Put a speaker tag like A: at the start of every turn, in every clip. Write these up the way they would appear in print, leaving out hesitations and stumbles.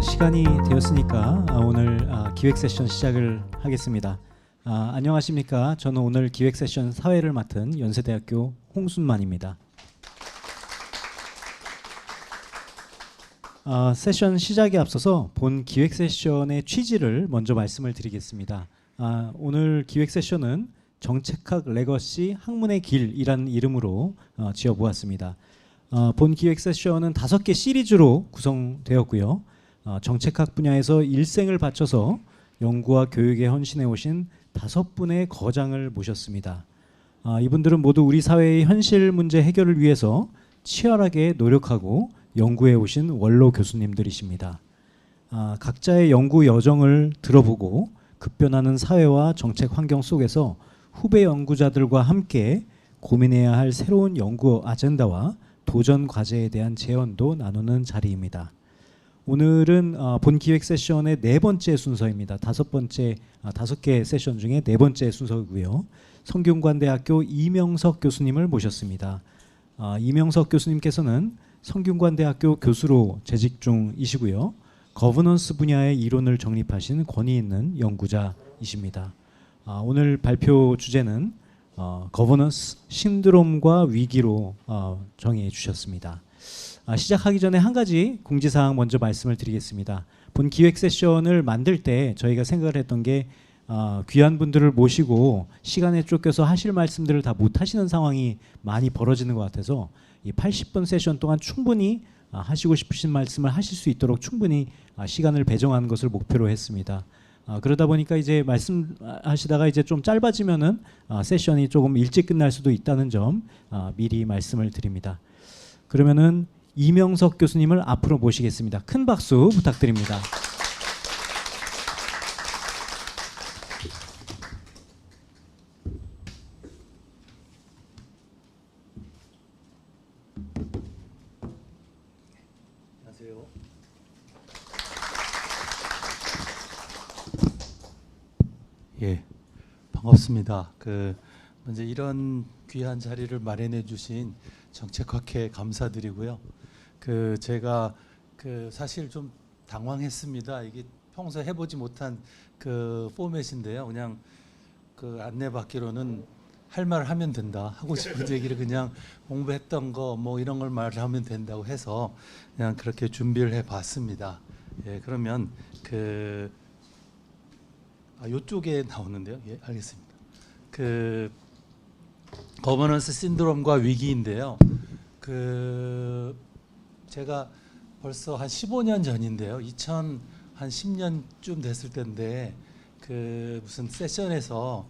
A: 시간이 되었으니까 오늘 기획 세션 시작을 하겠습니다. 안녕하십니까? 저는 오늘 기획 세션 사회를 맡은 연세대학교 홍순만입니다. 세션 시작에 앞서서 본 기획 세션의 취지를 먼저 말씀을 드리겠습니다. 오늘 기획 세션은 정책학 레거시 학문의 길이라는 이름으로 지어보았습니다. 본 기획 세션은 5개 시리즈로 구성되었고요. 정책학 분야에서 일생을 바쳐서 연구와 교육에 헌신해 오신 5분의 거장을 모셨습니다. 이분들은 모두 우리 사회의 현실 문제 해결을 위해서 치열하게 노력하고 연구해 오신 원로 교수님들이십니다. 각자의 연구 여정을 들어보고 급변하는 사회와 정책 환경 속에서 후배 연구자들과 함께 고민해야 할 새로운 연구 아젠다와 도전 과제에 대한 제언도 나누는 자리입니다. 오늘은 본 기획 세션의 4번째 순서입니다. 5개 세션 중에 4번째 순서고요. 성균관대학교 이명석 교수님을 모셨습니다. 이명석 교수님께서는 성균관대학교 교수로 재직 중이시고요. 거버넌스 분야의 이론을 정립하신 권위 있는 연구자이십니다. 오늘 발표 주제는 거버넌스 신드롬과 위기로 정해 주셨습니다. 시작하기 전에 한 가지 공지사항 먼저 말씀을 드리겠습니다. 본 기획 세션을 만들 때 저희가 생각을 했던 게 귀한 분들을 모시고 시간에 쫓겨서 하실 말씀들을 다 못 하시는 상황이 많이 벌어지는 것 같아서 이 80분 세션 동안 충분히 하시고 싶으신 말씀을 하실 수 있도록 충분히 시간을 배정하는 것을 목표로 했습니다. 그러다 보니까 이제 말씀하시다가 이제 좀 짧아지면은 세션이 조금 일찍 끝날 수도 있다는 점 미리 말씀을 드립니다. 그러면은 이명석 교수님을 앞으로 모시겠습니다. 큰 박수 부탁드립니다.
B: 안녕하세요. 예, 반갑습니다. 먼저 이런 귀한 자리를 마련해 주신 정책학회 감사드리고요. 제가 사실 좀 당황했습니다. 이게 평소 해보지 못한 포맷인데요. 그냥 안내받기로는 할 말을 하면 된다. 하고 싶은 얘기를 그냥 공부했던 거 뭐 이런 걸 말하면 된다고 해서 그냥 그렇게 준비를 해봤습니다. 예, 그러면 이쪽에 나오는데요. 예, 알겠습니다. 거버넌스 신드롬과 위기인데요. 제가 벌써 한 15년 전인데요. 2010년쯤 됐을 때인데 무슨 세션에서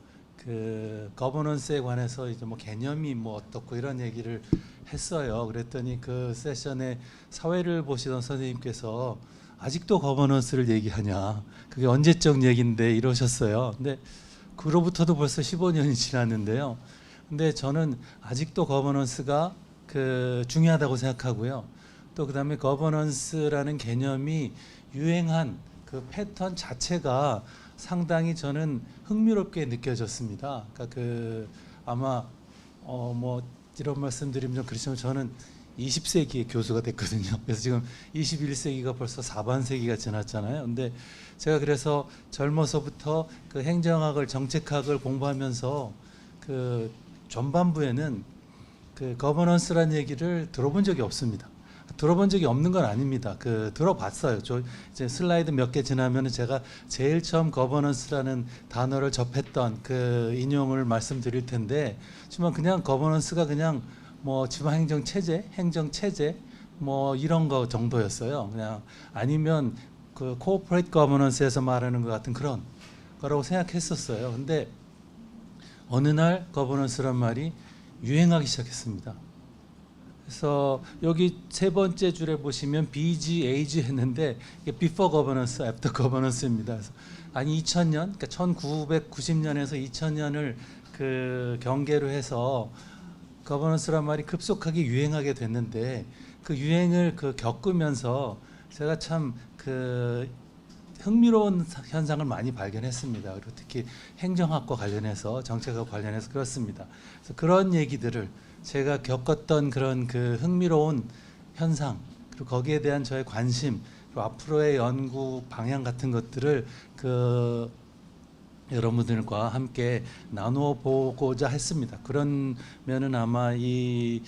B: 거버넌스에 관해서 이제 뭐 개념이 뭐 어떻고 이런 얘기를 했어요. 그랬더니 그 세션에 사회를 보시던 선생님께서 아직도 거버넌스를 얘기하냐? 그게 언제적 얘기인데 이러셨어요. 근데 그로부터도 벌써 15년이 지났는데요. 근데 저는 아직도 거버넌스가 중요하다고 생각하고요. 또 그다음에 거버넌스라는 개념이 유행한 그 패턴 자체가 상당히 저는 흥미롭게 느껴졌습니다. 그러니까 아마 뭐 이런 말씀드리면 좀 그렇지만 저는 20세기의 교수가 됐거든요. 그래서 지금 21세기가 벌써 4반세기가 지났잖아요. 근데 제가 그래서 젊어서부터 행정학을 정책학을 공부하면서 전반부에는 거버넌스라는 얘기를 들어본 적이 없습니다. 들어본 적이 없는 건 아닙니다. 들어봤어요. 저 이제 슬라이드 몇 개 지나면 제가 제일 처음 거버넌스라는 단어를 접했던 인용을 말씀드릴 텐데, 하지만 그냥 거버넌스가 그냥 뭐 지방행정 체제, 행정 체제 뭐 이런 거 정도였어요. 그냥 아니면 코퍼레이트 거버넌스에서 말하는 것 같은 그런 거라고 생각했었어요. 근데 어느 날 거버넌스란 말이 유행하기 시작했습니다. 그래서 여기 3번째 줄에 보시면 BGAG 했는데 이게 Before Governance, After Governance입니다. 그래서 2000년, 그러니까 1990년에서 2000년을 경계로 해서 거버넌스란 말이 급속하게 유행하게 됐는데 그 유행을 겪으면서 제가 참 흥미로운 현상을 많이 발견했습니다. 그리고 특히 행정학과 관련해서 정책과 관련해서 그렇습니다. 그래서 그런 얘기들을 제가 겪었던 그런 흥미로운 현상 그리고 거기에 대한 저의 관심 그리고 앞으로의 연구 방향 같은 것들을 여러분들과 함께 나누어 보고자 했습니다. 그러면은 아마 이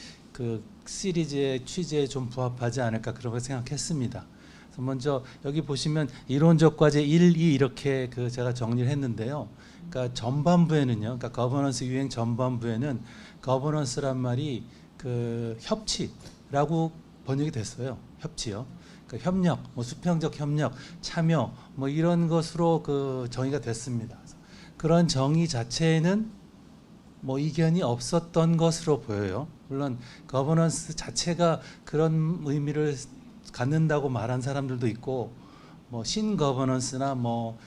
B: 시리즈의 취지에 좀 부합하지 않을까 그렇게 생각했습니다. 그래서 먼저 여기 보시면 이론적 과제 1, 2 이렇게 제가 정리를 했는데요. 그러니까 전반부에는요. 그러니까 거버넌스 유행 전반부에는 거버넌스란 말이 협치라고 번역이 됐어요. 협치요. 그러니까 협력, 뭐 수평적 협력, 참여 뭐 이런 것으로 정의가 됐습니다. 그런 정의 자체에는 뭐 이견이 없었던 것으로 보여요. 물론 거버넌스 자체가 그런 의미를 갖는다고 말한 사람들도 있고, 뭐 신거버넌스나 뭐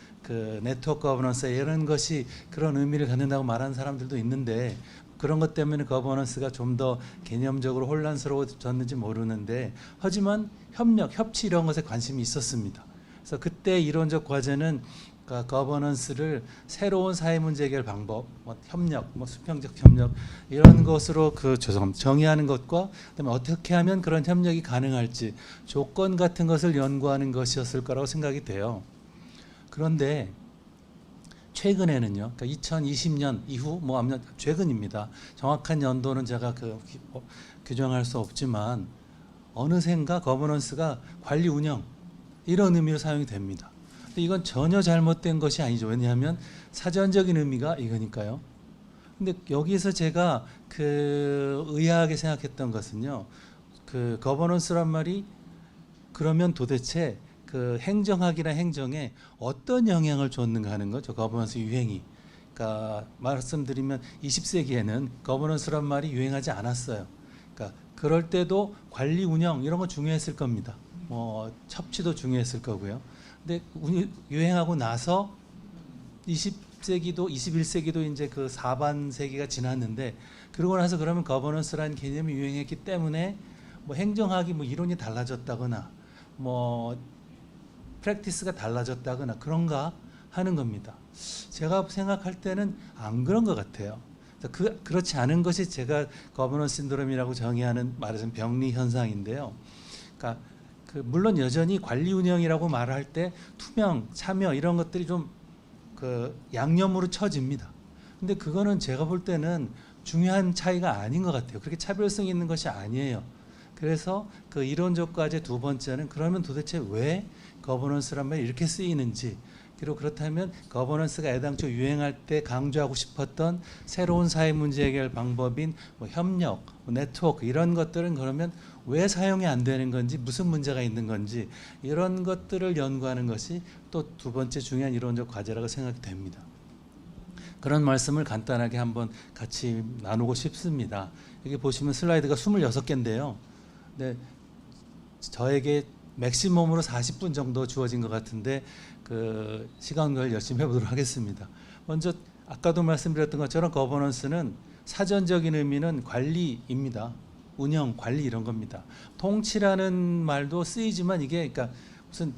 B: 네트워크 거버넌스 이런 것이 그런 의미를 갖는다고 말하는 사람들도 있는데, 그런 것 때문에 거버넌스가 좀 더 개념적으로 혼란스러워졌는지 모르는데, 하지만 협력, 협치 이런 것에 관심이 있었습니다. 그래서 그때 이론적 과제는 거버넌스를 새로운 사회 문제 해결 방법, 뭐 협력, 뭐 수평적 협력 이런 것으로 정의하는 것과 그다음에 어떻게 하면 그런 협력이 가능할지 조건 같은 것을 연구하는 것이었을 거라고 생각이 돼요. 그런데 최근에는요, 그러니까 2020년 이후 뭐 아무튼 최근입니다. 정확한 연도는 제가 규정할 수 없지만 어느샌가 거버넌스가 관리 운영 이런 의미로 사용이 됩니다. 근데 이건 전혀 잘못된 것이 아니죠. 왜냐하면 사전적인 의미가 이거니까요. 근데 여기서 제가 의아하게 생각했던 것은요, 거버넌스란 말이 그러면 도대체 행정학이나 행정에 어떤 영향을 줬는가 하는 거죠. 거버넌스 유행이. 그러니까 말씀드리면 20세기에는 거버넌스란 말이 유행하지 않았어요. 그러니까 그럴 때도 관리 운영 이런 거 중요했을 겁니다. 뭐 협치도 중요했을 거고요. 근데 유행하고 나서 20세기도 21세기도 이제 사반 세기가 지났는데, 그러고 나서 그러면 거버넌스라는 개념이 유행했기 때문에 뭐 행정학이 뭐 이론이 달라졌다거나 뭐 프랙티스가 달라졌다거나 그런가 하는 겁니다. 제가 생각할 때는 안 그런 것 같아요. 그렇지 않은 것이 제가 거버넌스 신드롬이라고 정의하는 말하자면 병리 현상인데요. 그러니까 물론 여전히 관리 운영이라고 말할 때 투명, 참여 이런 것들이 좀 양념으로 쳐집니다. 근데 그거는 제가 볼 때는 중요한 차이가 아닌 것 같아요. 그렇게 차별성이 있는 것이 아니에요. 그래서 이론적 과제 두 번째는 그러면 도대체 왜 거버넌스란 말이 이렇게 쓰이는지, 그리고 그렇다면 거버넌스가 애당초 유행할 때 강조하고 싶었던 새로운 사회 문제 해결 방법인 뭐 협력, 뭐 네트워크 이런 것들은 그러면 왜 사용이 안 되는 건지, 무슨 문제가 있는 건지 이런 것들을 연구하는 것이 또 두 번째 중요한 이론적 과제라고 생각이 됩니다. 그런 말씀을 간단하게 한번 같이 나누고 싶습니다. 여기 보시면 슬라이드가 26개인데요. 네, 저에게 맥시멈으로 40분 정도 주어진 것 같은데 시간을 열심히 해보도록 하겠습니다. 먼저 아까도 말씀드렸던 것처럼 거버넌스는 사전적인 의미는 관리입니다. 운영, 관리 이런 겁니다. 통치라는 말도 쓰이지만 이게 그러니까 무슨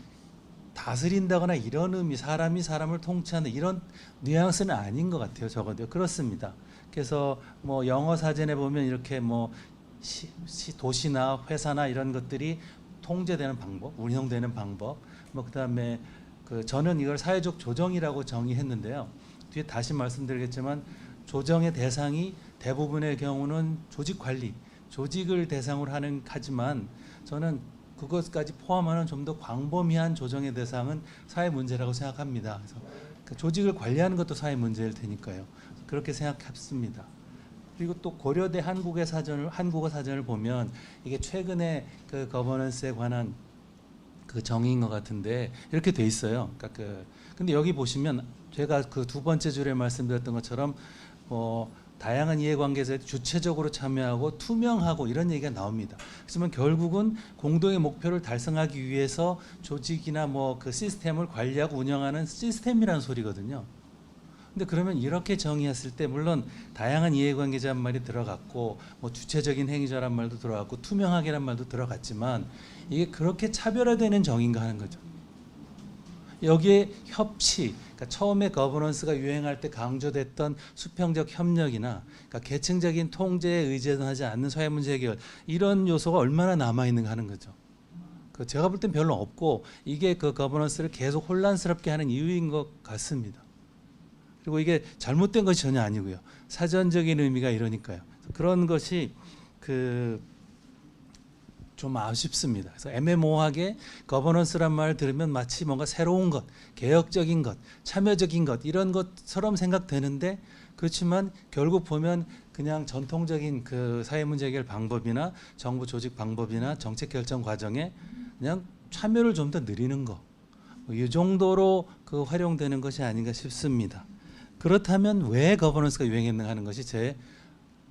B: 다스린다거나 이런 의미, 사람이 사람을 통치하는 이런 뉘앙스는 아닌 것 같아요. 적어도 그렇습니다. 그래서 뭐 영어 사전에 보면 이렇게 뭐 도시나 회사나 이런 것들이 통제되는 방법, 운영되는 방법, 뭐 그다음에 저는 이걸 사회적 조정이라고 정의했는데요. 뒤에 다시 말씀드리겠지만 조정의 대상이 대부분의 경우는 조직 관리, 조직을 대상으로 하지만 저는 그것까지 포함하는 좀 더 광범위한 조정의 대상은 사회 문제라고 생각합니다. 그래서 조직을 관리하는 것도 사회 문제일 테니까요. 그렇게 생각했습니다. 그리고 또 고려대 한국어 사전을 보면 이게 최근에 거버넌스에 관한 정의인 것 같은데 이렇게 돼 있어요. 그러니까 근데 여기 보시면 제가 두 번째 줄에 말씀드렸던 것처럼 다양한 이해관계자들이 주체적으로 참여하고 투명하고 이런 얘기가 나옵니다. 그렇지만 결국은 공동의 목표를 달성하기 위해서 조직이나 뭐 시스템을 관리하고 운영하는 시스템이라는 소리거든요. 근데 그러면 이렇게 정의했을 때 물론 다양한 이해관계자 말이 들어갔고 뭐 주체적인 행위자란 말도 들어갔고 투명하게란 말도 들어갔지만 이게 그렇게 차별화되는 정의인가 하는 거죠. 여기에 협치, 그러니까 처음에 거버넌스가 유행할 때 강조됐던 수평적 협력이나 그러니까 계층적인 통제에 의존하지 않는 사회 문제 해결 이런 요소가 얼마나 남아 있는가 하는 거죠. 그 제가 볼 땐 별로 없고 이게 그 거버넌스를 계속 혼란스럽게 하는 이유인 것 같습니다. 그리고 이게 잘못된 것이 전혀 아니고요. 사전적인 의미가 이러니까요. 그런 것이 그 좀 아쉽습니다. 그래서 애매모호하게 거버넌스란 말을 들으면 마치 뭔가 새로운 것, 개혁적인 것, 참여적인 것 이런 것처럼 생각되는데 그렇지만 결국 보면 그냥 전통적인 그 사회 문제 해결 방법이나 정부 조직 방법이나 정책 결정 과정에 그냥 참여를 좀 더 늘리는 거, 이 정도로 그 활용되는 것이 아닌가 싶습니다. 그렇다면 왜 거버넌스가 유행했는가 하는 것이 제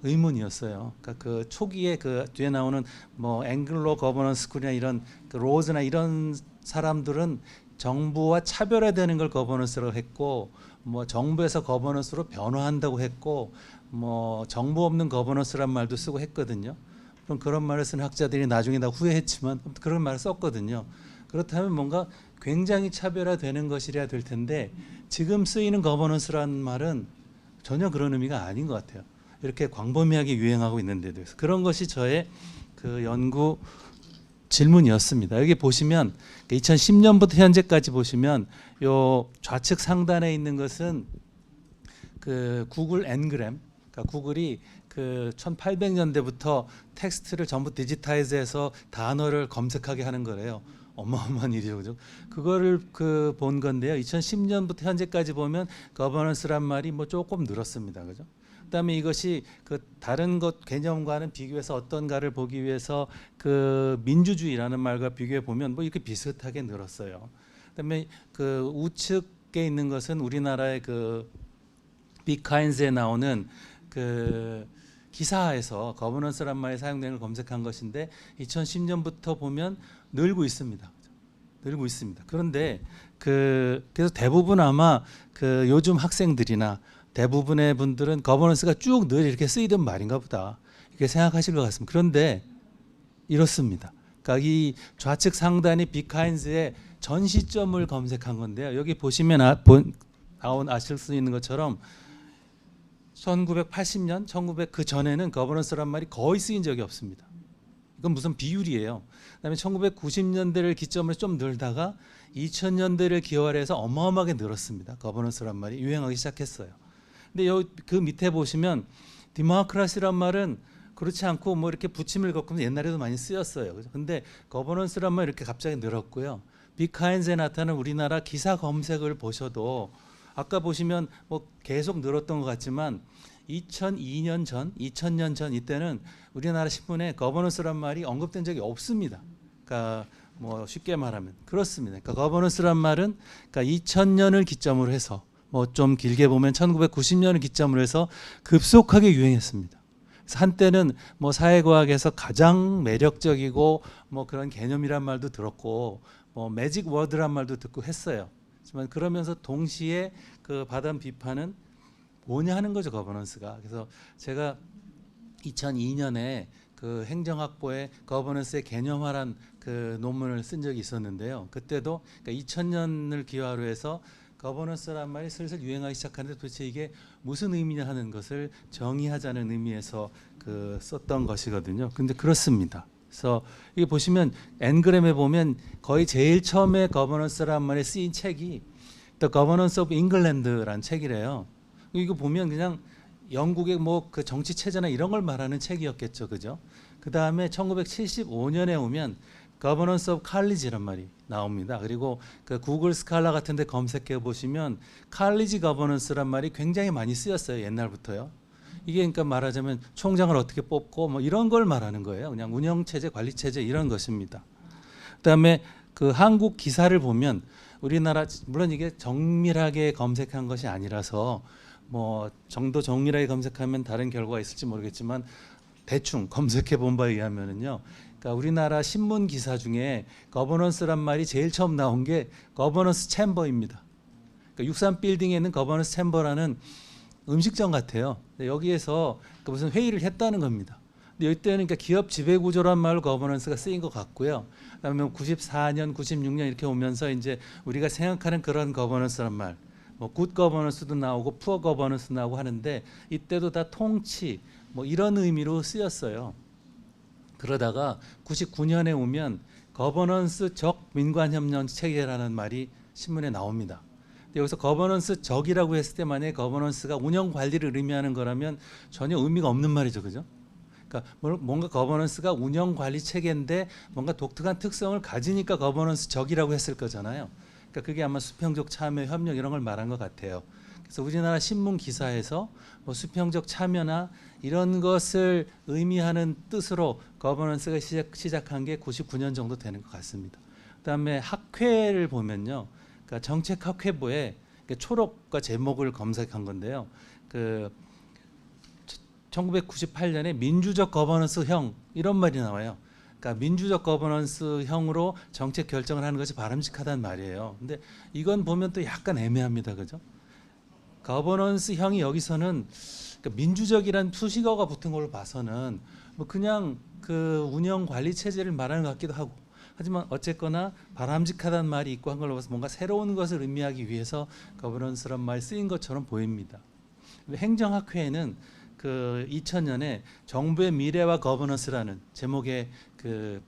B: 의문이었어요. 그러니까 그 초기에 그 뒤에 나오는 뭐 앵글로 거버넌스 스쿨이나 이런 그 로즈나 이런 사람들은 정부와 차별화되는 걸 거버넌스라고 했고, 뭐 정부에서 거버넌스로 변화한다고 했고, 뭐 정부 없는 거버넌스란 말도 쓰고 했거든요. 그럼 그런 말을 쓴 학자들이 나중에 다 후회했지만 그런 말을 썼거든요. 그렇다면 뭔가 굉장히 차별화되는 것이라 될 텐데 지금 쓰이는 거버넌스란 말은 전혀 그런 의미가 아닌 것 같아요. 이렇게 광범위하게 유행하고 있는데도 그런 것이 저의 그 연구 질문이었습니다. 여기 보시면 2010년부터 현재까지 보시면 요 좌측 상단에 있는 것은 그 구글 Ngram, 그러니까 구글이 그 1800년대부터 텍스트를 전부 디지타이즈해서 단어를 검색하게 하는 거래요. 어마어마한 일이죠, 그죠? 그거를 그 본 건데요. 2010년부터 현재까지 보면 거버넌스란 말이 뭐 조금 늘었습니다, 그죠? 그다음에 이것이 그 다른 것 개념과는 비교해서 어떤가를 보기 위해서 그 민주주의라는 말과 비교해 보면 뭐 이렇게 비슷하게 늘었어요. 그다음에 그 우측에 있는 것은 우리나라의 그 빅카인즈에 나오는 그 기사에서 거버넌스란 말이 사용되는 걸 검색한 것인데 2010년부터 보면 늘고 있습니다. 늘고 있습니다. 그런데 그래서 대부분 아마 그 요즘 학생들이나 대부분의 분들은 거버넌스가 쭉 늘 이렇게 쓰이던 말인가 보다 이렇게 생각하실 것 같습니다. 그런데 이렇습니다. 그러니까 이 좌측 상단이 빅카인즈의 전 시점을 검색한 건데요. 여기 보시면 아실 수 있는 것처럼 1980년, 1900 그 전에는 거버넌스란 말이 거의 쓰인 적이 없습니다. 이건 무슨 비율이에요. 그다음에 1990년대를 기점으로 좀 늘다가 2000년대를 기원해서 어마어마하게 늘었습니다. 거버넌스란 말이 유행하기 시작했어요. 근데 여기 그 밑에 보시면 디모크라시란 말은 그렇지 않고 뭐 이렇게 붙임을 걷으면 옛날에도 많이 쓰였어요. 근데 거버넌스란 말 이렇게 갑자기 늘었고요. 빅카인즈에 나타나는 우리나라 기사 검색을 보셔도 아까 보시면 뭐 계속 늘었던 것 같지만 2002년 전, 2000년 전 이때는 우리나라 신문에 거버넌스란 말이 언급된 적이 없습니다. 그러니까 뭐 쉽게 말하면 그렇습니다. 그러니까 거버넌스란 말은 그러니까 2000년을 기점으로 해서 뭐 좀 길게 보면 1990년을 기점으로 해서 급속하게 유행했습니다. 그래서 한때는 뭐 사회과학에서 가장 매력적이고 뭐 그런 개념이란 말도 들었고 뭐 매직 워드란 말도 듣고 했어요. 하지만 그러면서 동시에 그 받은 비판은 뭐냐 하는 거죠, 거버넌스가. 그래서 제가 2002년에 그 행정학부의 거버넌스의 개념화란 그 논문을 쓴 적이 있었는데요. 그때도 그러니까 2000년을 기화로 해서 거버넌스란 말이 슬슬 유행하기 시작하는데 도대체 이게 무슨 의미냐 하는 것을 정의하자는 의미에서 그 썼던 것이거든요. 근데 그렇습니다. 그래서 이게 보시면 N그램에 보면 거의 제일 처음에 거버넌스란 말이 쓰인 책이 The Governance of England라는 책이래요. 이거 보면 그냥 영국의 뭐 그 정치 체제나 이런 걸 말하는 책이었겠죠, 그죠? 그 다음에 1975년에 오면 Governance of College란 말이 나옵니다. 그리고 그 구글 스칼라 같은데 검색해 보시면 칼리지 거버넌스란 말이 굉장히 많이 쓰였어요, 옛날부터요. 이게 그러니까 말하자면 총장을 어떻게 뽑고 뭐 이런 걸 말하는 거예요. 그냥 운영 체제, 관리 체제 이런 것입니다. 그다음에 그 한국 기사를 보면 우리나라 물론 이게 정밀하게 검색한 것이 아니라서 뭐 정도 정밀하게 검색하면 다른 결과가 있을지 모르겠지만 대충 검색해 본 바에 의하면은요. 그러니까 우리나라 신문 기사 중에 거버넌스란 말이 제일 처음 나온 게 거버넌스 챔버입니다. 그러니까 63 빌딩에 있는 거버넌스 챔버라는 음식점 같아요. 여기에서 그 무슨 회의를 했다는 겁니다. 근데 이때는 그러니까 기업 지배 구조란 말로 거버넌스가 쓰인 것 같고요. 그다음에 94년, 96년 이렇게 오면서 이제 우리가 생각하는 그런 거버넌스란 말, 뭐 굿 거버넌스도 나오고 푸어 거버넌스 나오고 하는데 이때도 다 통치 뭐 이런 의미로 쓰였어요. 그러다가 99년에 오면 거버넌스적 민관협력 체계라는 말이 신문에 나옵니다. 근데 여기서 거버넌스적이라고 했을 때 만약에 거버넌스가 운영 관리를 의미하는 거라면 전혀 의미가 없는 말이죠, 그죠? 그러니까 뭔가 거버넌스가 운영 관리 체계인데 뭔가 독특한 특성을 가지니까 거버넌스적이라고 했을 거잖아요. 그러니까 그게 아마 수평적 참여, 협력 이런 걸 말한 것 같아요. 그래서 우리나라 신문 기사에서 뭐 수평적 참여나 이런 것을 의미하는 뜻으로 거버넌스가 시작한 게 99년 정도 되는 것 같습니다. 그다음에 학회를 보면요, 그러니까 정책학회부에 초록과 제목을 검색한 건데요. 그 1998년에 민주적 거버넌스형 이런 말이 나와요. 그러니까 민주적 거버넌스형으로 정책 결정을 하는 것이 바람직하다는 말이에요. 근데 이건 보면 또 약간 애매합니다, 그죠? 거버넌스형이 여기서는 그러니까 민주적이란 수식어가 붙은 걸로 봐서는 뭐 그냥 그 운영 관리 체제를 말하는 것 같기도 하고, 하지만 어쨌거나 바람직하다는 말이 있고 한 걸로 봐서 뭔가 새로운 것을 의미하기 위해서 거버넌스란 말이 쓰인 것처럼 보입니다. 행정학회에는 그 2000년에 정부의 미래와 거버넌스라는 제목의 그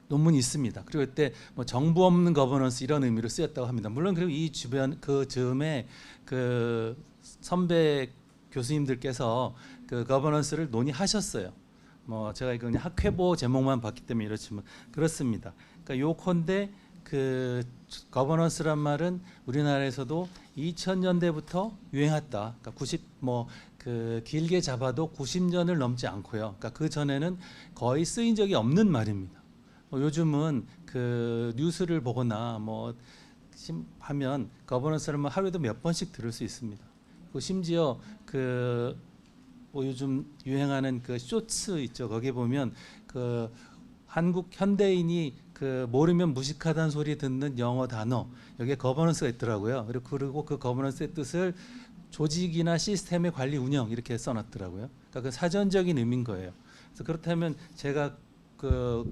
B: 논문이 있습니다. 그리고 그때 뭐 정부 없는 거버넌스 이런 의미로 쓰였다고 합니다. 물론 그리고 이 주변 그 즈음에 그 선배 교수님들께서 그 거버넌스를 논의하셨어요. 뭐 제가 이거 그냥 학회보 제목만 봤기 때문에 이렇지만 그렇습니다. 그러니까 요컨대 그 거버넌스란 말은 우리나라에서도 2000년대부터 유행했다. 그러니까 90 뭐 그 길게 잡아도 90년을 넘지 않고요. 그러니까 그 전에는 거의 쓰인 적이 없는 말입니다. 요즘은 그 뉴스를 보거나 뭐 하면 거버넌스를 뭐 하루에도 몇 번씩 들을 수 있습니다. 그리고 심지어 그 뭐 요즘 유행하는 그 쇼츠 있죠. 거기에 보면 그 한국 현대인이 그 모르면 무식하다는 소리 듣는 영어 단어 여기에 거버넌스가 있더라고요. 그리고 그 거버넌스의 뜻을 조직이나 시스템의 관리 운영 이렇게 써놨더라고요. 그러니까 그 사전적인 의미인 거예요. 그래서 그렇다면 제가 그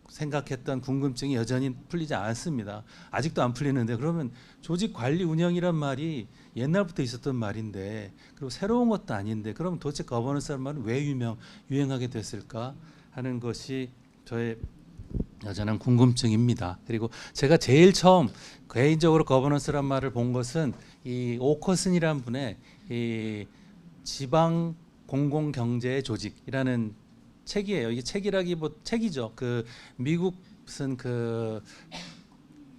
B: 생각했던 궁금증이 여전히 풀리지 않습니다. 아직도 안 풀리는데 그러면 조직 관리 운영이란 말이 옛날부터 있었던 말인데 그리고 새로운 것도 아닌데 그럼 도대체 거버넌스라는 말은 왜 유행하게 됐을까 하는 것이 저의 여전한 궁금증입니다. 그리고 제가 제일 처음 개인적으로 거버넌스란 말을 본 것은 이 오커슨이라는 분의 이 지방 공공 경제 조직이라는 책이에요. 이게 책이죠. 그 미국 무슨 그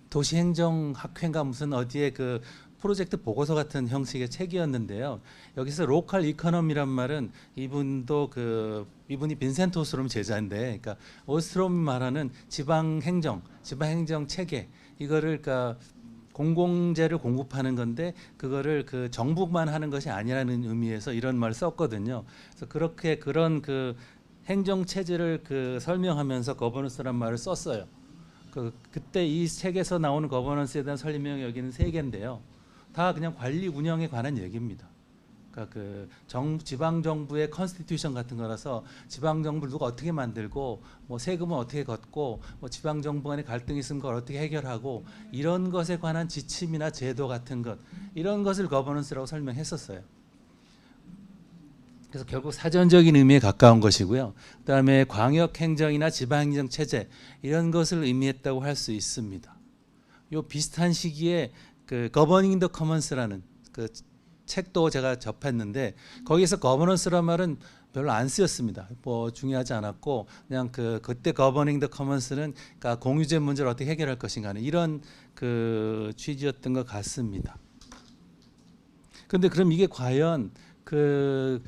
B: 도시행정학회인가 무슨 어디에 그 프로젝트 보고서 같은 형식의 책이었는데요. 여기서 로컬 이코노미란 말은 이분이 빈센트 오스트롬 제자인데, 그러니까 오스트롬이 말하는 지방 행정 체계 이거를 그러니까 공공재를 공급하는 건데 그거를 그 정부만 하는 것이 아니라는 의미에서 이런 말을 썼거든요. 그래서 그렇게 그런 그 행정 체제를 그 설명하면서 거버넌스란 말을 썼어요. 그때 이 책에서 나오는 거버넌스에 대한 설명이 여기는 3개인데요. 다 그냥 관리 운영에 관한 얘기입니다. 그러니까 그 지방 정부의 컨스티튜션 같은 거라서 지방 정부를 누가 어떻게 만들고 뭐 세금은 어떻게 걷고 뭐 지방 정부 간에 갈등이 있으면 그걸 어떻게 해결하고 이런 것에 관한 지침이나 제도 같은 것 이런 것을 거버넌스라고 설명했었어요. 그래서 결국 사전적인 의미에 가까운 것이고요. 그다음에 광역 행정이나 지방 행정 체제 이런 것을 의미했다고 할 수 있습니다. 요 비슷한 시기에 그 거버닝 더 커먼스라는 그 책도 제가 접했는데 거기에서 거버넌스란 말은 별로 안 쓰였습니다. 뭐 중요하지 않았고 그냥 그때 거버닝 더 커먼스는 그러니까 공유제 문제를 어떻게 해결할 것인가 하는 이런 그 취지였던 것 같습니다. 그런데 그럼 이게 과연 그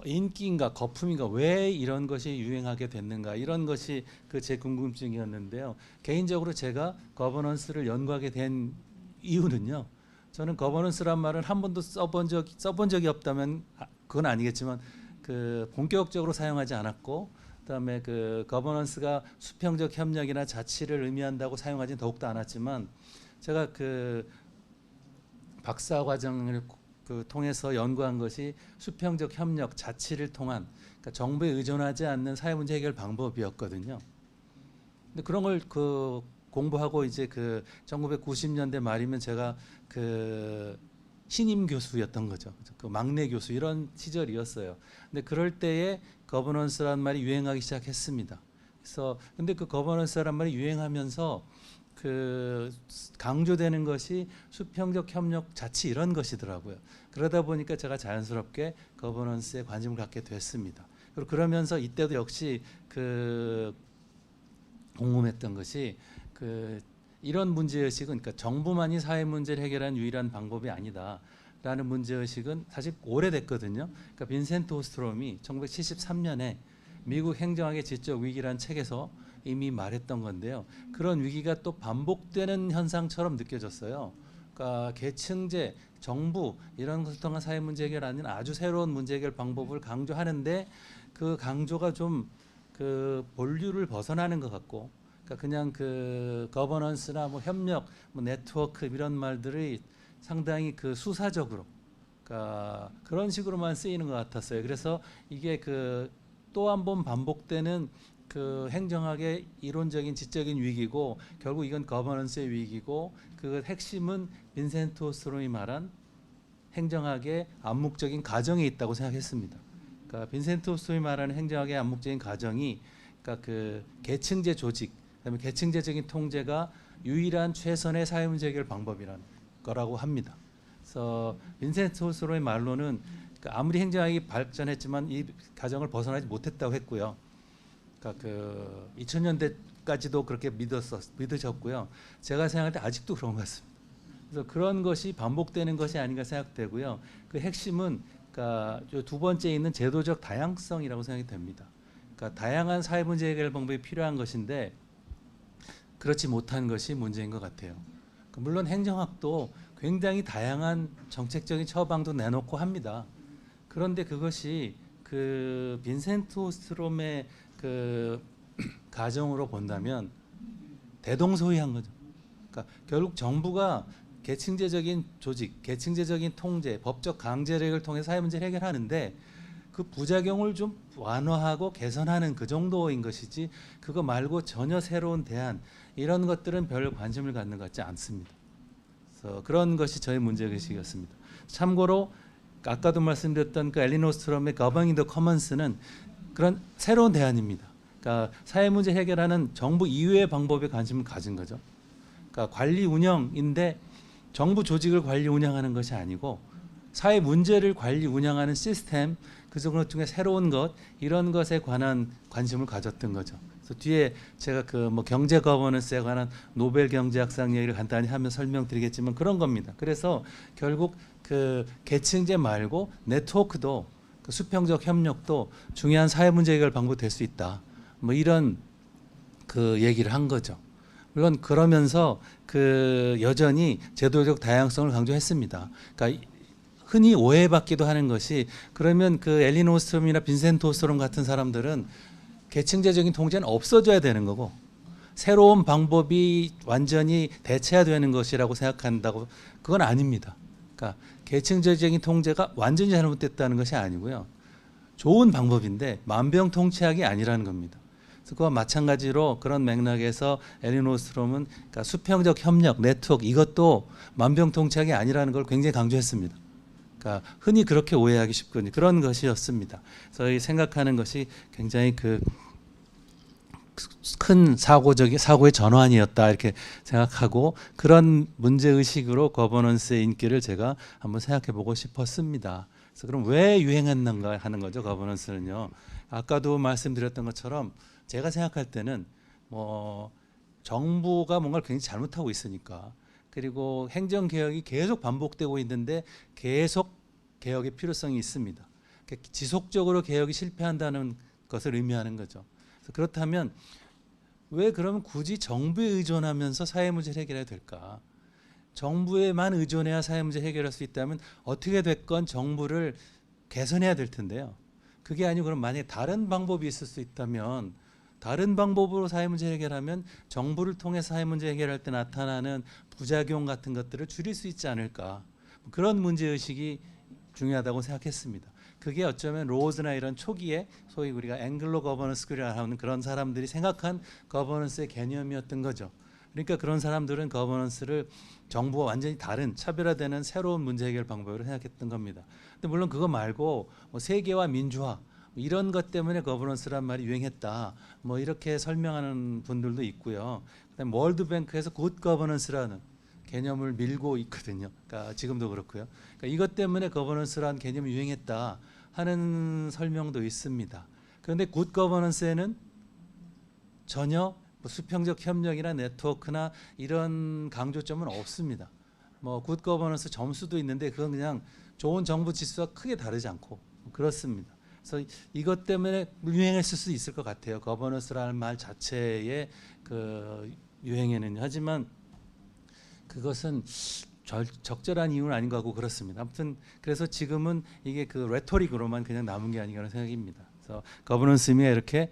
B: 인기인가 거품인가 왜 이런 것이 유행하게 됐는가 이런 것이 그 제 궁금증이었는데요. 개인적으로 제가 거버넌스를 연구하게 된 이유는요. 저는 거버넌스란 말을 한 번도 써본 적이 없다면 그건 아니겠지만 그 본격적으로 사용하지 않았고 그다음에 그 거버넌스가 수평적 협력이나 자치를 의미한다고 사용하지는 더욱더 않았지만 제가 그 박사 과정을 통해서 연구한 것이 수평적 협력, 자치를 통한 그러니까 정부에 의존하지 않는 사회 문제 해결 방법이었거든요. 근데 그런 걸 공부하고 이제 그 1990년대 말이면 제가 그 신임 교수였던 거죠. 그 막내 교수 이런 시절이었어요. 근데 그럴 때에 거버넌스라는 말이 유행하기 시작했습니다. 그래서 근데 그 거버넌스란 말이 유행하면서 그 강조되는 것이 수평적 협력 자치 이런 것이더라고요. 그러다 보니까 제가 자연스럽게 거버넌스에 관심을 갖게 됐습니다. 그리고 그러면서 이때도 역시 그 궁금했던 것이 그 이런 문제의식은 그러니까 정부만이 사회 문제를 해결하는 유일한 방법이 아니다라는 문제의식은 사실 오래됐거든요. 그러니까 빈센트 호스트롬이 1973년에 미국 행정학의 지적 위기라는 책에서 이미 말했던 건데요. 그런 위기가 또 반복되는 현상처럼 느껴졌어요. 그러니까 계층제, 정부 이런 것을 통한 사회 문제 해결 아닌 아주 새로운 문제 해결 방법을 강조하는데 그 강조가 좀 그 본류를 벗어나는 것 같고, 그러니까 그냥 그 거버넌스나 뭐 협력, 뭐 네트워크 이런 말들이 상당히 그 수사적으로, 그러니까 그런 식으로만 쓰이는 것 같았어요. 그래서 이게 그 또 한 번 반복되는 그 행정학의 이론적인 지적인 위기고 결국 이건 거버넌스의 위기고 그 핵심은 빈센트 호스트롬이 말한 행정학의 암묵적인 가정에 있다고 생각했습니다. 그러니까 빈센트 호스트롬이 말하는 행정학의 암묵적인 가정이 그러니까 그 계층제 조직, 그다음에 계층제적인 통제가 유일한 최선의 사회 문제 해결 방법이라는 거라고 합니다. 그래서 빈센트 호스트롬의 말로는 그러니까 아무리 행정학이 발전했지만 이 가정을 벗어나지 못했다고 했고요. 그러니까 그 2000년대까지도 그렇게 믿으셨고요. 제가 생각할 때 아직도 그런 것 같습니다. 그래서 그런 것이 반복되는 것이 아닌가 생각되고요. 그 핵심은 그러니까 두 번째 있는 제도적 다양성이라고 생각이 됩니다. 그러니까 다양한 사회 문제 해결 방법이 필요한 것인데 그렇지 못한 것이 문제인 것 같아요. 물론 행정학도 굉장히 다양한 정책적인 처방도 내놓고 합니다. 그런데 그것이 그 빈센트 호스트롬의 그 가정으로 본다면 대동소이한 거죠. 그러니까 결국 정부가 계층제적인 조직, 계층제적인 통제, 법적 강제력을 통해 사회 문제를 해결하는데 그 부작용을 좀 완화하고 개선하는 그 정도인 것이지 그거 말고 전혀 새로운 대안 이런 것들은 별 관심을 갖는 것 같지 않습니다. 그래서 그런 것이 저의 문제의식이었습니다. 참고로 아까도 말씀드렸던 그 엘린 호스트롬의 Governing the Commons는 그런 새로운 대안입니다. 그러니까 사회 문제 해결하는 정부 이외의 방법에 관심을 가진 거죠. 그러니까 관리 운영인데 정부 조직을 관리 운영하는 것이 아니고 사회 문제를 관리 운영하는 시스템 그 중에 새로운 것 이런 것에 관한 관심을 가졌던 거죠. 그래서 뒤에 제가 그 뭐 경제 거버넌스에 관한 노벨 경제학상 얘기를 간단히 하면 설명드리겠지만 그런 겁니다. 그래서 결국 그 계층제 말고 네트워크도 그 수평적 협력도 중요한 사회 문제 해결 방법 될 수 있다. 뭐 이런 그 얘기를 한 거죠. 물론 그러면서 그 여전히 제도적 다양성을 강조했습니다. 그러니까 흔히 오해받기도 하는 것이 그러면 그 엘린 호스트롬이나 빈센트 호스트롬 같은 사람들은 계층제적인 통제는 없어져야 되는 거고 새로운 방법이 완전히 대체해야 되는 것이라고 생각한다고 그건 아닙니다. 그러니까 계층제적인 통제가 완전히 잘못됐다는 것이 아니고요. 좋은 방법인데 만병통치약이 아니라는 겁니다. 그래서 그와 마찬가지로 그런 맥락에서 엘린 호스트롬은 그러니까 수평적 협력, 네트워크 이것도 만병통치약이 아니라는 걸 굉장히 강조했습니다. 그러니까 흔히 그렇게 오해하기 쉽거든요. 그런 것이었습니다. 저희 생각하는 것이 굉장히 그 큰 사고의 전환이었다 이렇게 생각하고 그런 문제 의식으로 거버넌스의 인기를 제가 한번 생각해 보고 싶었습니다. 그래서 그럼 왜 유행했는가 하는 거죠. 거버넌스는요. 아까도 말씀드렸던 것처럼 제가 생각할 때는 뭐 정부가 뭔가를 굉장히 잘못하고 있으니까 그리고 행정 개혁이 계속 반복되고 있는데 계속 개혁의 필요성이 있습니다. 그러니까 지속적으로 개혁이 실패한다는 것을 의미하는 거죠. 그래서 그렇다면 왜 그러면 굳이 정부에 의존하면서 사회 문제를 해결해야 될까? 정부에만 의존해야 사회 문제 해결할 수 있다면 어떻게 됐건 정부를 개선해야 될 텐데요. 그게 아니고 그럼 만약에 다른 방법이 있을 수 있다면 다른 방법으로 사회 문제 해결하면 정부를 통해 사회 문제 해결할 때 나타나는 부작용 같은 것들을 줄일 수 있지 않을까? 그런 문제 의식이 중요하다고 생각했습니다. 그게 어쩌면 로즈나 이런 초기에 소위 우리가 앵글로 거버넌스 스쿨이라고 하는 그런 사람들이 생각한 거버넌스의 개념이었던 거죠. 그러니까 그런 사람들은 거버넌스를 정부와 완전히 다른 차별화되는 새로운 문제 해결 방법으로 생각했던 겁니다. 근데 물론 그거 말고 뭐 세계화 민주화 이런 것 때문에 거버넌스란 말이 유행했다. 뭐 이렇게 설명하는 분들도 있고요. 그다음에 월드뱅크에서 굿 거버넌스라는 개념을 밀고 있거든요. 그러니까 지금도 그렇고요. 그러니까 이것 때문에 거버넌스라는 개념이 유행했다 하는 설명도 있습니다. 그런데 굿 거버넌스에는 전혀 뭐 수평적 협력이나 네트워크나 이런 강조점은 없습니다. 뭐 굿 거버넌스 점수도 있는데 그건 그냥 좋은 정부 지수와 크게 다르지 않고 그렇습니다. 그래서 이것 때문에 유행했을 수 있을 것 같아요. 거버넌스라는 말 자체의 그 유행에는. 하지만 그것은 적절한 이유는 아닌 것 같고 그렇습니다. 아무튼 그래서 지금은 이게 그 레토릭으로만 그냥 남은 게 아닌가 하는 생각입니다. 그래서 거버넌스 의미가 이렇게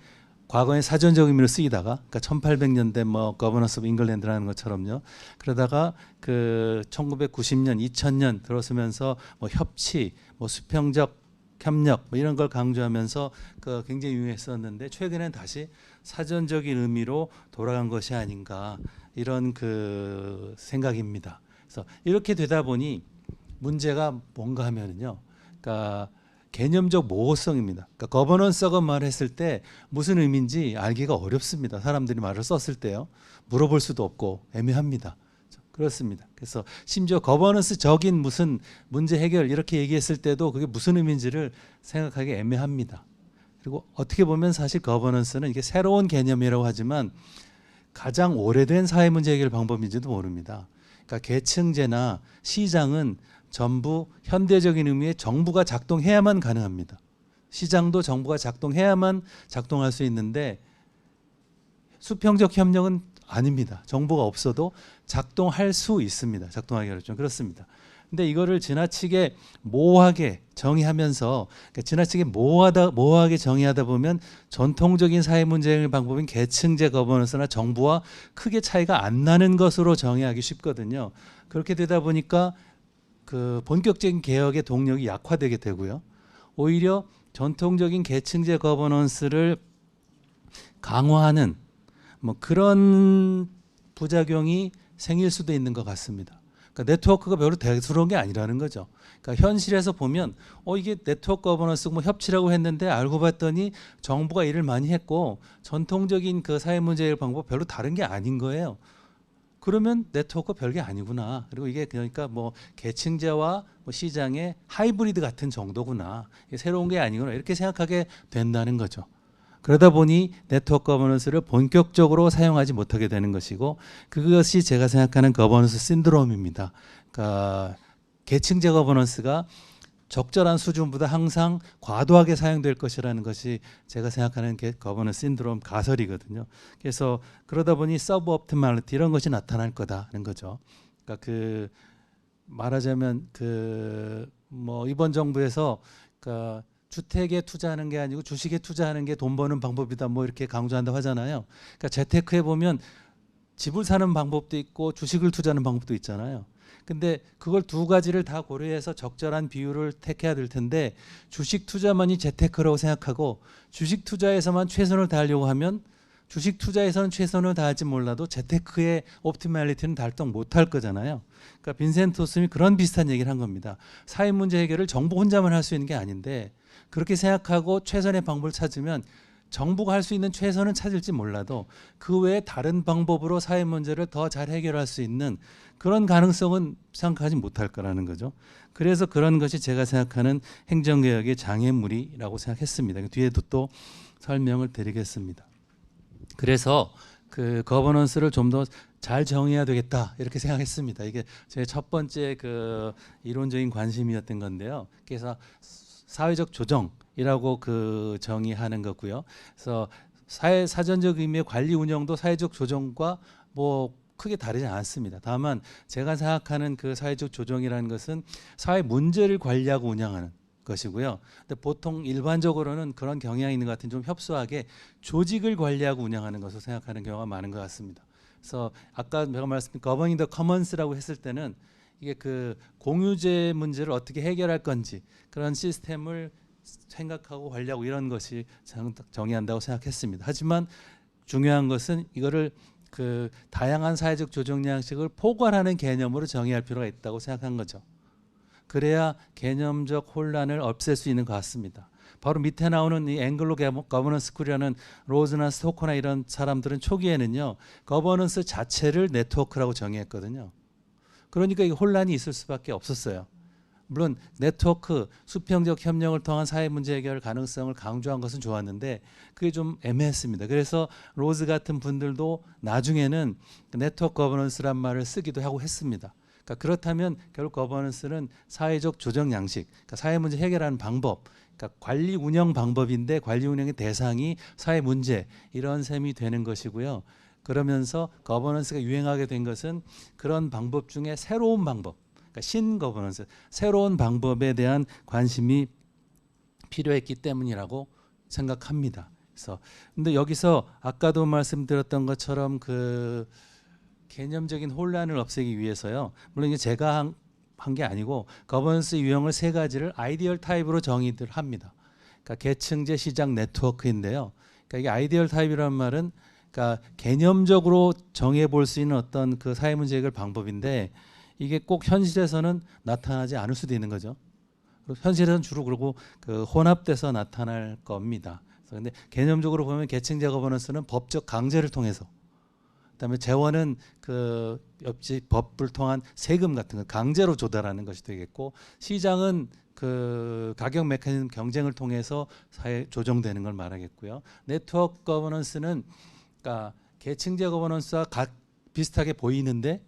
B: 과거에 사전적 의미로 쓰이다가 그러니까 1800년대 뭐 거버넌스 오브 잉글랜드라는 것처럼요. 그러다가 그 1990년, 2000년 들어서면서 뭐 협치, 뭐 수평적 협력 뭐 이런 걸 강조하면서 그 굉장히 유행했었는데 최근엔 다시 사전적인 의미로 돌아간 것이 아닌가 이런 그 생각입니다. 그래서 이렇게 되다 보니 문제가 뭔가 하면은요. 그러니까 개념적 모호성입니다. 그러니까 거버넌스라고 말했을 때 무슨 의미인지 알기가 어렵습니다. 사람들이 말을 썼을 때요. 물어볼 수도 없고 애매합니다. 그렇습니다. 그래서 심지어 거버넌스적인 무슨 문제 해결 이렇게 얘기했을 때도 그게 무슨 의미인지를 생각하기 애매합니다. 그리고 어떻게 보면 사실 거버넌스는 이게 새로운 개념이라고 하지만 가장 오래된 사회 문제 해결 방법인지도 모릅니다. 그러니까 계층제나 시장은 전부 현대적인 의미의 정부가 작동해야만 가능합니다. 시장도 정부가 작동해야만 작동할 수 있는데 수평적 협력은 아닙니다. 정보가 없어도 작동할 수 있습니다. 작동하기 어렵죠. 그렇습니다. 근데 이거를 지나치게 모호하게 정의하면서 그러니까 지나치게 모호하게 정의하다 보면 전통적인 사회 문제 해결 방법인 계층제 거버넌스나 정부와 크게 차이가 안 나는 것으로 정의하기 쉽거든요. 그렇게 되다 보니까 그 본격적인 개혁의 동력이 약화되게 되고요. 오히려 전통적인 계층제 거버넌스를 강화하는 뭐 그런 부작용이 생길 수도 있는 것 같습니다. 그러니까 네트워크가 별로 대수로운 게 아니라는 거죠. 그러니까 현실에서 보면 이게 네트워크 거버넌스 뭐 협치라고 했는데 알고 봤더니 정부가 일을 많이 했고 전통적인 그 사회 문제 해결 방법 별로 다른 게 아닌 거예요. 그러면 네트워크 별게 아니구나. 그리고 이게 그러니까 뭐 계층제와 뭐 시장의 하이브리드 같은 정도구나. 이게 새로운 게 아니구나. 이렇게 생각하게 된다는 거죠. 그러다 보니 네트워크 거버넌스를 본격적으로 사용하지 못하게 되는 것이고 그것이 제가 생각하는 거버넌스 신드롬입니다. 그러니까 계층제 거버넌스가 적절한 수준보다 항상 과도하게 사용될 것이라는 것이 제가 생각하는 거버넌스 신드롬 가설이거든요. 그래서 그러다 보니 서브 옵티멀리티 이런 것이 나타날 거다는 거죠. 그러니까 그 말하자면 그 뭐 이번 정부에서 그러니까 주택에 투자하는 게 아니고 주식에 투자하는 게 돈 버는 방법이다 뭐 이렇게 강조한다고 하잖아요. 그러니까 재테크에 보면 집을 사는 방법도 있고 주식을 투자하는 방법도 있잖아요. 근데 그걸 두 가지를 다 고려해서 적절한 비율을 택해야 될 텐데 주식 투자만이 재테크라고 생각하고 주식 투자에서만 최선을 다하려고 하면 주식 투자에서는 최선을 다할지 몰라도 재테크의 옵티멀리티는 달성 못할 거잖아요. 그러니까 빈센트 호스미 그런 비슷한 얘기를 한 겁니다. 사회 문제 해결을 정부 혼자만 할 수 있는 게 아닌데 그렇게 생각하고 최선의 방법을 찾으면 정부가 할 수 있는 최선은 찾을지 몰라도 그 외에 다른 방법으로 사회 문제를 더 잘 해결할 수 있는 그런 가능성은 생각하지 못할 거라는 거죠. 그래서 그런 것이 제가 생각하는 행정개혁의 장애물이라고 생각했습니다. 뒤에도 또 설명을 드리겠습니다. 그래서 그 거버넌스를 좀 더 잘 정해야 되겠다 이렇게 생각했습니다. 이게 제 첫 번째 그 이론적인 관심이었던 건데요. 그래서 사회적 조정이라고 그 정의하는 거고요. 그래서 사전적 의미의 관리 운영도 사회적 조정과 뭐 크게 다르지 않습니다. 다만 제가 생각하는 그 사회적 조정이라는 것은 사회 문제를 관리하고 운영하는 것이고요. 근데 보통 일반적으로는 그런 경향이 있는 것 같은 좀 협소하게 조직을 관리하고 운영하는 것을 생각하는 경우가 많은 것 같습니다. 그래서 아까 제가 말씀드린 거버닝 더 커먼스라고 했을 때는 이게 그 공유제 문제를 어떻게 해결할 건지 그런 시스템을 생각하고 관리하고 이런 것이 정의한다고 생각했습니다. 하지만 중요한 것은 이거를 그 다양한 사회적 조정 양식을 포괄하는 개념으로 정의할 필요가 있다고 생각한 거죠. 그래야 개념적 혼란을 없앨 수 있는 것 같습니다. 바로 밑에 나오는 이 앵글로 거버넌스 스쿨이라는 로즈나 스토커나 이런 사람들은 초기에는요 거버넌스 자체를 네트워크라고 정의했거든요. 그러니까 이 혼란이 있을 수밖에 없었어요. 물론 네트워크, 수평적 협력을 통한 사회 문제 해결 가능성을 강조한 것은 좋았는데 그게 좀 애매했습니다. 그래서 로즈 같은 분들도 나중에는 네트워크 거버넌스란 말을 쓰기도 하고 했습니다. 그러니까 그렇다면 결국 거버넌스는 사회적 조정 양식, 그러니까 사회 문제 해결하는 방법, 그러니까 관리 운영 방법인데 관리 운영의 대상이 사회 문제 이런 셈이 되는 것이고요. 그러면서 거버넌스가 유행하게 된 것은 그런 방법 중에 새로운 방법, 그러니까 신거버넌스, 새로운 방법에 대한 관심이 필요했기 때문이라고 생각합니다. 그래서 근데 여기서 아까도 말씀드렸던 것처럼 그 개념적인 혼란을 없애기 위해서요. 물론 이게 제가 한 게 아니고 거버넌스 유형을 세 가지를 아이디얼 타입으로 정의들 합니다. 그러니까 계층제 시장 네트워크인데요. 그러니까 이게 아이디얼 타입이라는 말은 그러니까 개념적으로 정해 볼 수 있는 어떤 그 사회 문제 해결 방법인데 이게 꼭 현실에서는 나타나지 않을 수도 있는 거죠. 현실에서는 주로 그러고 그 혼합돼서 나타날 겁니다. 그런데 개념적으로 보면 계층제 거버넌스는 법적 강제를 통해서, 그다음에 재원은 그 옆집 법을 통한 세금 같은 거 강제로 조달하는 것이 되겠고, 시장은 그 가격 메커니즘 경쟁을 통해서 사회 조정되는 걸 말하겠고요. 네트워크 거버넌스는 그러니까 계층제 거버넌스와 비슷하게 보이는데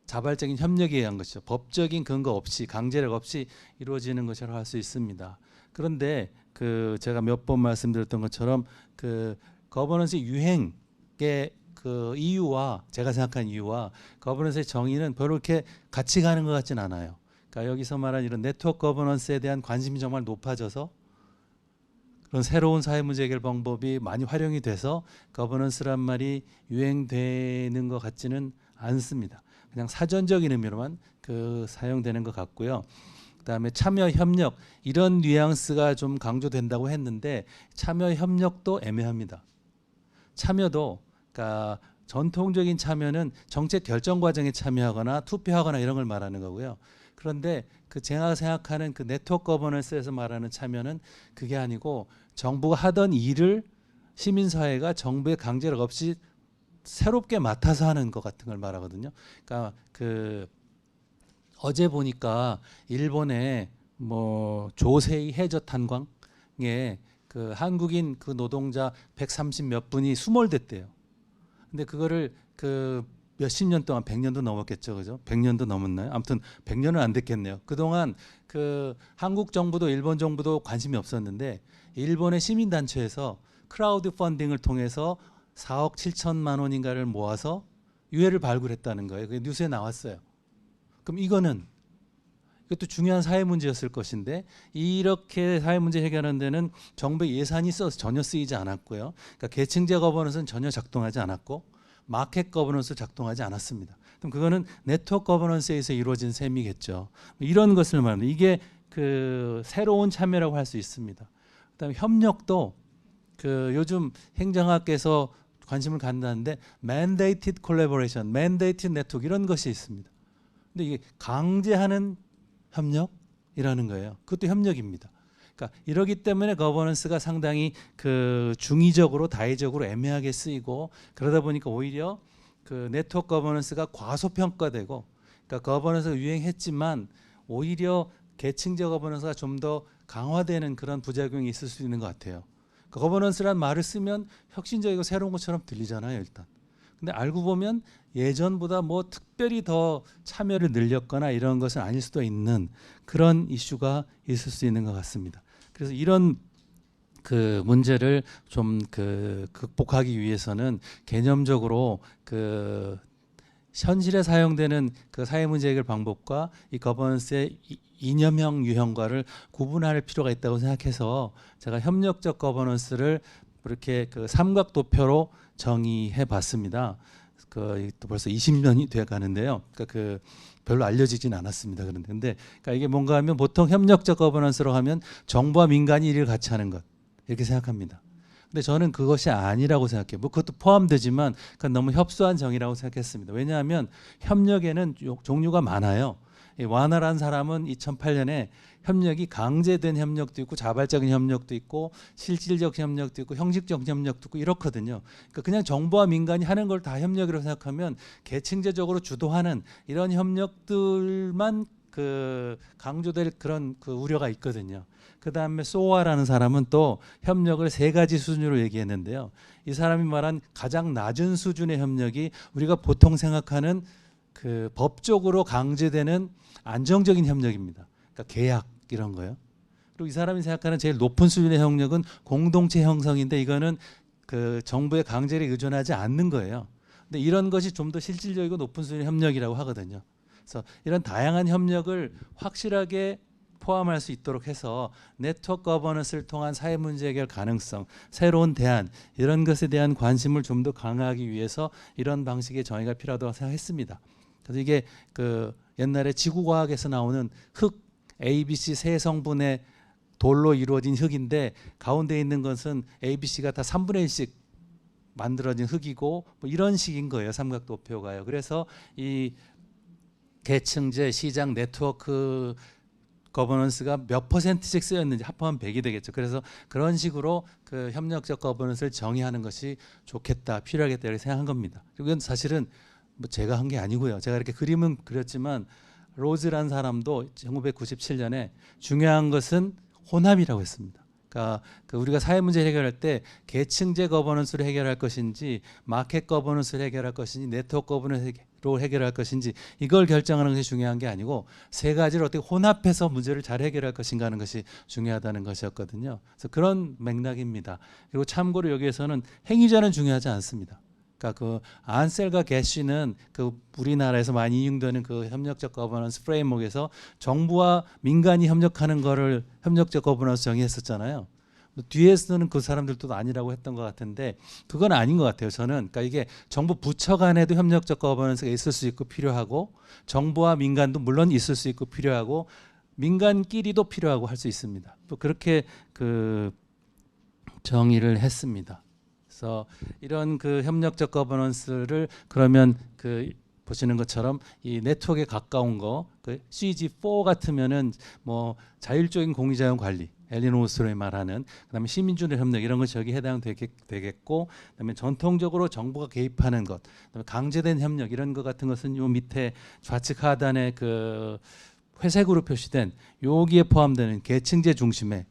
B: 자발적인 협력에 의한 것이죠. 법적인 근거 없이 강제력 없이 이루어지는 것이라고 할 수 있습니다. 그런데 그 제가 몇 번 말씀드렸던 것처럼 그 거버넌스 유행의 그 이유와 제가 생각한 이유와 거버넌스의 정의는 별로 이렇게 같이 가는 것 같진 않아요. 그러니까 여기서 말하는 이런 네트워크 거버넌스에 대한 관심이 정말 높아져서 그런 새로운 사회 문제 해결 방법이 많이 활용이 돼서 거버넌스란 말이 유행되는 것 같지는 않습니다. 그냥 사전적인 의미로만 그 사용되는 것 같고요. 그다음에 참여 협력 이런 뉘앙스가 좀 강조된다고 했는데 참여 협력도 애매합니다. 참여도 그러니까 전통적인 참여는 정책 결정 과정에 참여하거나 투표하거나 이런 걸 말하는 거고요. 그런데 그 제가 생각하는 그 네트워크 거버넌스에서 말하는 참여는 그게 아니고 정부가 하던 일을 시민사회가 정부의 강제력 없이 새롭게 맡아서 하는 것 같은 걸 말하거든요. 그러니까 그 어제 보니까 일본의 뭐 조세이 해저 탄광에 그 한국인 그 노동자 130 몇 분이 수몰됐대요. 근데 그거를 그 몇십 년 동안 100년도 넘었겠죠, 그죠? 100년도 넘었나요? 아무튼 100년은 안 됐겠네요. 그동안 그 한국 정부도 일본 정부도 관심이 없었는데 일본의 시민단체에서 크라우드 펀딩을 통해서 4억 7천만 원인가를 모아서 유해를 발굴했다는 거예요. 그게 뉴스에 나왔어요. 그럼 이것도 중요한 사회 문제였을 것인데 이렇게 사회 문제 해결하는 데는 정부의 예산이 써서 전혀 쓰이지 않았고요. 그러니까 계층제 거버넌스는 전혀 작동하지 않았고 마켓 거버넌스 작동하지 않았습니다. 그럼 그거는 네트워크 거버넌스에서 이루어진 셈이겠죠. 이런 것을 말합니다. 이게 그 새로운 참여라고 할 수 있습니다. 그다음에 협력도 그 요즘 행정학에서 관심을 갖는다는데 mandated collaboration, mandated network 이런 것이 있습니다. 근데 이게 강제하는 협력이라는 거예요. 그것도 협력입니다. 그러니까 이러기 때문에 거버넌스가 상당히 그 중의적으로 다의적으로 애매하게 쓰이고 그러다 보니까 오히려 그 네트워크 거버넌스가 과소평가되고 그러니까 거버넌스가 유행했지만 오히려 계층제 거버넌스가 좀 더 강화되는 그런 부작용이 있을 수 있는 것 같아요. 거버넌스란 말을 쓰면 혁신적이고 새로운 것처럼 들리잖아요, 일단. 근데 알고 보면 예전보다 뭐 특별히 더 참여를 늘렸거나 이런 것은 아닐 수도 있는 그런 이슈가 있을 수 있는 것 같습니다. 그래서 이런 그 문제를 좀 그 극복하기 위해서는 개념적으로 그 현실에 사용되는 그 사회 문제 해결 방법과 이 거버넌스의 이념형 유형과를 구분할 필요가 있다고 생각해서 제가 협력적 거버넌스를 이렇게 그 삼각도표로 정의해 봤습니다. 그 벌써 20년이 돼 가는데요. 그러니까 그 별로 알려지진 않았습니다. 그런데 그러니까 이게 뭔가 하면 보통 협력적 거버넌스로 하면 정부와 민간이 일을 같이 하는 것 이렇게 생각합니다. 근데 저는 그것이 아니라고 생각해요. 뭐 그것도 포함되지만 그건 너무 협소한 정의라고 생각했습니다. 왜냐하면 협력에는 종류가 많아요. 이 와나라는 사람은 2008년에 협력이 강제된 협력도 있고 자발적인 협력도 있고 실질적 협력도 있고 형식적 협력도 있고 이렇거든요. 그러니까 그냥 정부와 민간이 하는 걸 다 협력이라고 생각하면 계층제적으로 주도하는 이런 협력들만 그 강조될 그런 그 우려가 있거든요. 그 다음에 소아라는 사람은 또 협력을 3가지 수준으로 얘기했는데요. 이 사람이 말한 가장 낮은 수준의 협력이 우리가 보통 생각하는 그 법적으로 강제되는 안정적인 협력입니다. 그러니까 계약 이런 거요. 그리고 이 사람이 생각하는 제일 높은 수준의 협력은 공동체 형성인데 이거는 그 정부의 강제를 의존하지 않는 거예요. 근데 이런 것이 좀 더 실질적이고 높은 수준의 협력이라고 하거든요. 그래서 이런 다양한 협력을 확실하게 포함할 수 있도록 해서 네트워크 거버넌스를 통한 사회 문제 해결 가능성, 새로운 대안 이런 것에 대한 관심을 좀 더 강화하기 위해서 이런 방식의 정의가 필요하다고 생각했습니다. 그래서 이게 그 옛날에 지구과학에서 나오는 흙 ABC 세 성분의 돌로 이루어진 흙인데 가운데 있는 것은 ABC가 다 3분의 1씩 만들어진 흙이고 뭐 이런 식인 거예요. 삼각도표가요. 그래서 이 계층제 시장 네트워크 거버넌스가 몇 %씩 쓰였는지 합하면 100이 되겠죠. 그래서 그런 식으로 그 협력적 거버넌스를 정의하는 것이 좋겠다, 필요하겠다 이렇게 생각한 겁니다. 그리고 이건 사실은 뭐 제가 한 게 아니고요. 제가 이렇게 그림은 그렸지만 로즈라는 사람도 1997년에 중요한 것은 혼합이라고 했습니다. 그러니까 우리가 사회 문제 해결할 때 계층제 거버넌스를 해결할 것인지 마켓 거버넌스를 해결할 것인지 네트워크 거버넌스로 해결할 것인지 이걸 결정하는 것이 중요한 게 아니고 3가지를 어떻게 혼합해서 문제를 잘 해결할 것인가 하는 것이 중요하다는 것이었거든요. 그래서 그런 맥락입니다. 그리고 참고로 여기에서는 행위자는 중요하지 않습니다. 그러니까 그 안셀과 게쉬는 그 우리나라에서 많이 인용되는 그 협력적 거버넌스 프레임워크에서 정부와 민간이 협력하는 거를 협력적 거버넌스 정의했었잖아요. 뒤에서는 그 사람들도 아니라고 했던 것 같은데 그건 아닌 것 같아요. 저는 그러니까 이게 정부 부처 간에도 협력적 거버넌스가 있을 수 있고 필요하고 정부와 민간도 물론 있을 수 있고 필요하고 민간끼리도 필요하고 할 수 있습니다. 또 그렇게 그 정의를 했습니다. 그래서 이런 그 협력적 거버넌스를 그러면 그 보시는 것처럼 이 네트워크에 가까운 거, 그 CG4 같으면은 뭐 자율적인 공유자원 관리, 엘린 오스트롬이 말하는 그다음에 시민주의 협력 이런 것이 여기 해당되겠고, 그다음에 전통적으로 정부가 개입하는 것, 그다음에 강제된 협력 이런 것 같은 것은 요 밑에 좌측 하단에 그 회색으로 표시된 여기에 포함되는 계층제 중심의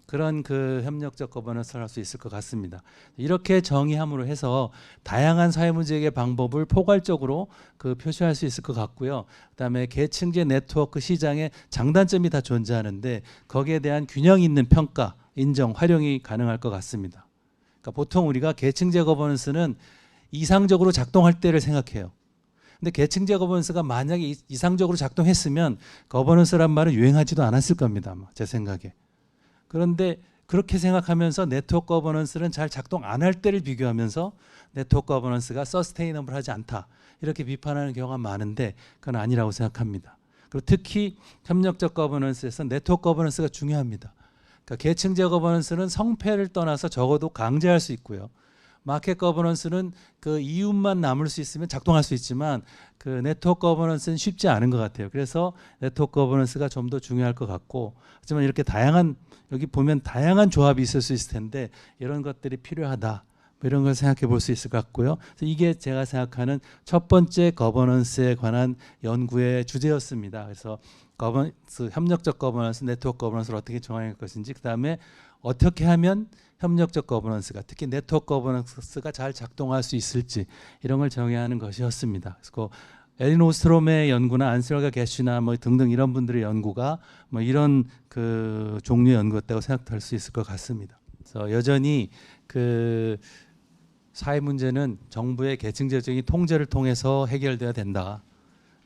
B: 그런 그 협력적 거버넌스를 할 수 있을 것 같습니다. 이렇게 정의함으로 해서 다양한 사회 문제 해결 방법을 포괄적으로 그 표시할 수 있을 것 같고요. 그다음에 계층제 네트워크 시장에 장단점이 다 존재하는데 거기에 대한 균형 있는 평가, 인정, 활용이 가능할 것 같습니다. 그러니까 보통 우리가 계층제 거버넌스는 이상적으로 작동할 때를 생각해요. 근데 계층제 거버넌스가 만약에 이상적으로 작동했으면 거버넌스란 말은 유행하지도 않았을 겁니다. 아마 제 생각에. 그런데 그렇게 생각하면서 네트워크 거버넌스는 잘 작동 안 할 때를 비교하면서 네트워크 거버넌스가 서스테이너블하지 않다 이렇게 비판하는 경우가 많은데 그건 아니라고 생각합니다. 그리고 특히 협력적 거버넌스에서 네트워크 거버넌스가 중요합니다. 그러니까 계층제 거버넌스는 성패를 떠나서 적어도 강제할 수 있고요. 마켓 거버넌스는 그 이윤만 남을 수 있으면 작동할 수 있지만 그 네트워크 거버넌스는 쉽지 않은 것 같아요. 그래서 네트워크 거버넌스가 좀 더 중요할 것 같고, 하지만 이렇게 다양한 여기 보면 다양한 조합이 있을 수 있을 텐데 이런 것들이 필요하다. 뭐 이런 걸 생각해 볼 수 있을 것 같고요. 그래서 이게 제가 생각하는 첫 번째 거버넌스에 관한 연구의 주제였습니다. 그래서 협력적 거버넌스, 네트워크 거버넌스를 어떻게 정할 것인지, 그 다음에 어떻게 하면 협력적 거버넌스가 특히 네트워크 거버넌스가 잘 작동할 수 있을지 이런 걸 정의하는 것이었습니다. 그래서 엘린 오스트롬의 연구나 안셀과 게쉬나 뭐 등등 이런 분들의 연구가 뭐 이런 그 종류의 연구였다고 생각할 수 있을 것 같습니다. 그래서 여전히 그 사회 문제는 정부의 계층제적인 통제를 통해서 해결돼야 된다.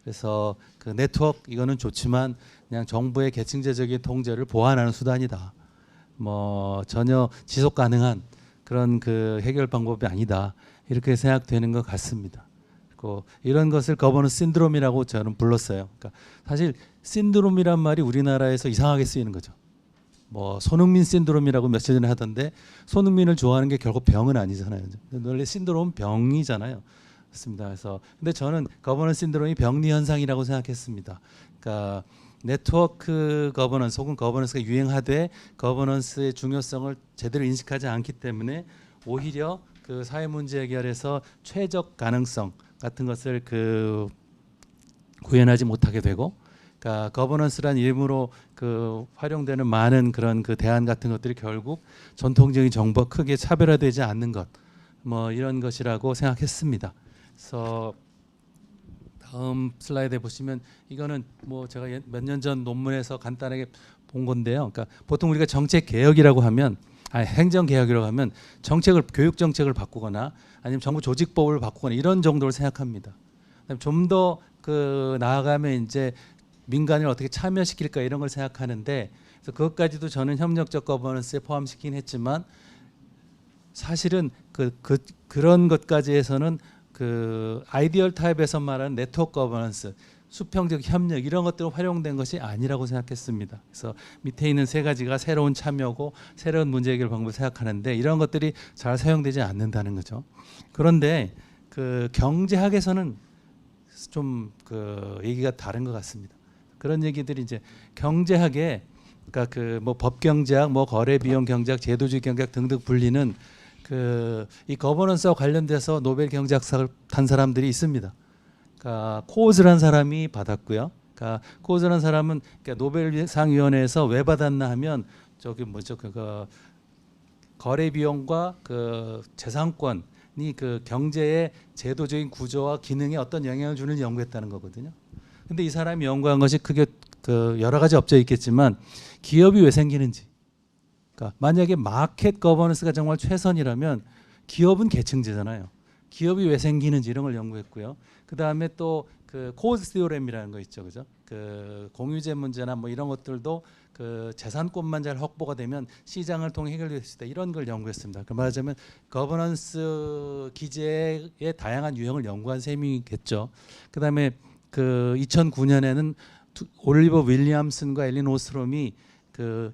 B: 그래서 그 네트워크 이거는 좋지만 그냥 정부의 계층제적인 통제를 보완하는 수단이다. 뭐 전혀 지속 가능한 그런 그 해결 방법이 아니다. 이렇게 생각되는 것 같습니다. 그리고 이런 것을 거버넌스 신드롬이라고 저는 불렀어요. 그러니까 사실 신드롬이란 말이 우리나라에서 이상하게 쓰이는 거죠. 뭐 손흥민 신드롬이라고 며칠 전에 하던데 손흥민을 좋아하는 게 결국 병은 아니잖아요. 원래 신드롬은 병이잖아요. 습니다. 그래서 근데 저는 거버넌스 신드롬이 병리 현상이라고 생각했습니다. 그러니까 네트워크 거버넌스 혹은 거버넌스가 유행하되 거버넌스의 중요성을 제대로 인식하지 않기 때문에 오히려 그 사회 문제 해결에서 최적 가능성 같은 것을 구현하지 못하게 되고, 그러니까 거버넌스란 이름으로 활용되는 많은 그런 대안 같은 것들이 결국 전통적인 정부와 크게 차별화되지 않는 것, 뭐 이런 것이라고 생각했습니다. 그래서 다음 슬라이드에 보시면 이거는 뭐 제가 몇 년 전 논문에서 간단하게 본 건데요. 그러니까 보통 우리가 정책 개혁이라고 하면, 행정 개혁이라고 하면 교육 정책을 바꾸거나 아니면 정부 조직법을 바꾸거나 이런 정도를 생각합니다. 좀 더 나아가면 이제 민간을 어떻게 참여시킬까 이런 걸 생각하는데, 그래서 그것까지도 저는 협력적 거버넌스에 포함시키긴 했지만 사실은 그런 것까지 해서는 아이디얼 타입에서 말하는 네트워크 거버넌스, 수평적 협력 이런 것들은 활용된 것이 아니라고 생각했습니다. 그래서 밑에 있는 세 가지가 새로운 참여고 새로운 문제 해결 방법을 생각하는데 이런 것들이 잘 사용되지 않는다는 거죠. 그런데 경제학에서는 좀 얘기가 다른 것 같습니다. 그런 얘기들이 이제 경제학에, 그러니까 뭐 법경제학, 뭐 거래 비용 경제학, 제도주의 경제학 등등 불리는 이 거버넌스와 관련돼서 노벨 경제학상을 탄 사람들이 있습니다. 그러니까 코즈라는 사람이 받았고요. 그러니까 코즈라는 사람은 노벨상위원회에서 왜 받았나 하면 거래 비용과 재산권이 경제의 제도적인 구조와 기능에 어떤 영향을 주는 연구했다는 거거든요. 근데 이 사람이 연구한 것이 크게 여러 가지 업적이 있겠지만 기업이 왜 생기는지, 그러니까 만약에 마켓 거버넌스가 정말 최선이라면 기업은 계층제잖아요. 기업이 왜 생기는지 이런 걸 연구했고요. 그 다음에 또 코즈 티오렘이라는 거 있죠, 그죠? 공유제 문제나 뭐 이런 것들도 재산권만 잘 확보가 되면 시장을 통해 해결될 수 있다, 이런 걸 연구했습니다. 말하자면 거버넌스 기제의 다양한 유형을 연구한 셈이겠죠. 그 다음에 2009년에는 올리버 윌리엄슨과 엘린 오스트롬이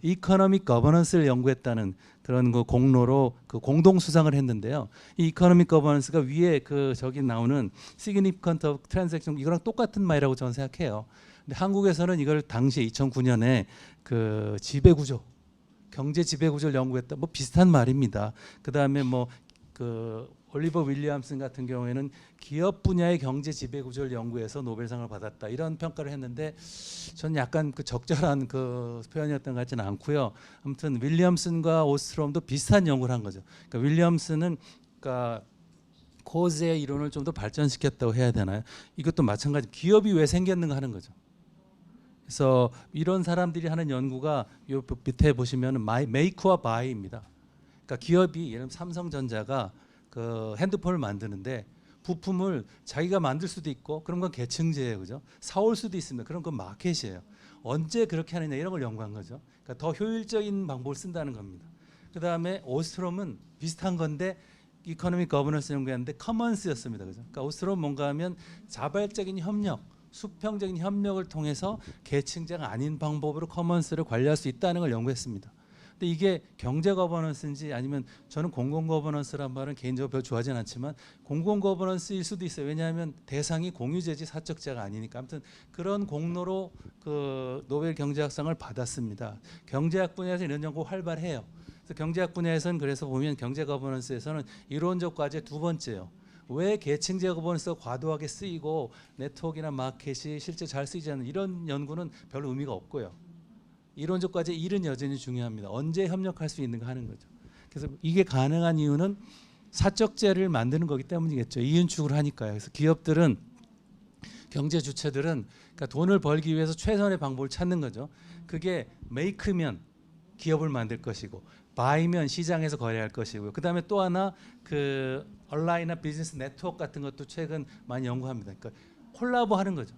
B: 이코노믹 거버넌스를 연구했다는 그런 공로로 공동 수상을 했는데요. 이 이코노믹 거버넌스가 위에 저기 나오는 significant of transaction 이거랑 똑같은 말이라고 저는 생각해요. 근데 한국에서는 이걸 당시에 2009년에 지배구조, 경제 지배구조를 연구했다, 뭐 비슷한 말입니다. 그 다음에 뭐 올리버 윌리엄슨 같은 경우에는 기업 분야의 경제 지배 구조를 연구해서 노벨상을 받았다, 이런 평가를 했는데 저는 약간 적절한 표현이었던 것 같지는 않고요. 아무튼 윌리엄슨과 오스트롬도 비슷한 연구를 한 거죠. 그러니까 윌리엄슨은 코즈의 이론을 좀 더 발전시켰다고 해야 되나요? 이것도 마찬가지, 기업이 왜 생겼는가 하는 거죠. 그래서 이런 사람들이 하는 연구가 요 밑에 보시면 메이크와 바이입니다. 그러니까 기업이, 예를 들면 삼성전자가 핸드폰을 만드는데 부품을 자기가 만들 수도 있고, 그런 건 계층제예요, 그죠? 사올 수도 있습니다. 그런 건 마켓이에요. 언제 그렇게 하느냐 이런 걸 연구한 거죠. 그러니까 더 효율적인 방법을 쓴다는 겁니다. 그 다음에 오스트롬은 비슷한 건데 이코노믹 거버넌스 연구했는데 커먼스였습니다, 그죠? 그러니까 오스트롬 뭔가 하면 자발적인 협력, 수평적인 협력을 통해서 계층제가 아닌 방법으로 커먼스를 관리할 수 있다는 걸 연구했습니다. 근데 이게 경제 거버넌스인지 아니면, 저는 공공 거버넌스란 말은 개인적으로 별로 좋아하진 않지만 공공 거버넌스일 수도 있어요. 왜냐하면 대상이 공유제지 사적제가 아니니까. 아무튼 그런 공로로 노벨 경제학상을 받았습니다. 경제학 분야에서 이런 연구 활발해요. 그래서 경제학 분야에서는, 그래서 보면 경제 거버넌스에서는 이론적 과제 두 번째요. 왜 계층제 거버넌스가 과도하게 쓰이고 네트워크나 마켓이 실제 잘 쓰이지 않는 이런 연구는 별로 의미가 없고요. 이론적 과제 1은 여전히 중요합니다. 언제 협력할 수 있는가 하는 거죠. 그래서 이게 가능한 이유는 사적제를 만드는 거기 때문이겠죠. 이윤축을 하니까요. 그래서 기업들은, 경제 주체들은 그러니까 돈을 벌기 위해서 최선의 방법을 찾는 거죠. 그게 메이크면 기업을 만들 것이고, 바이면 시장에서 거래할 것이고요. 그 다음에 또 하나 온라인이나 비즈니스 네트워크 같은 것도 최근 많이 연구합니다. 그러니까 콜라보하는 거죠.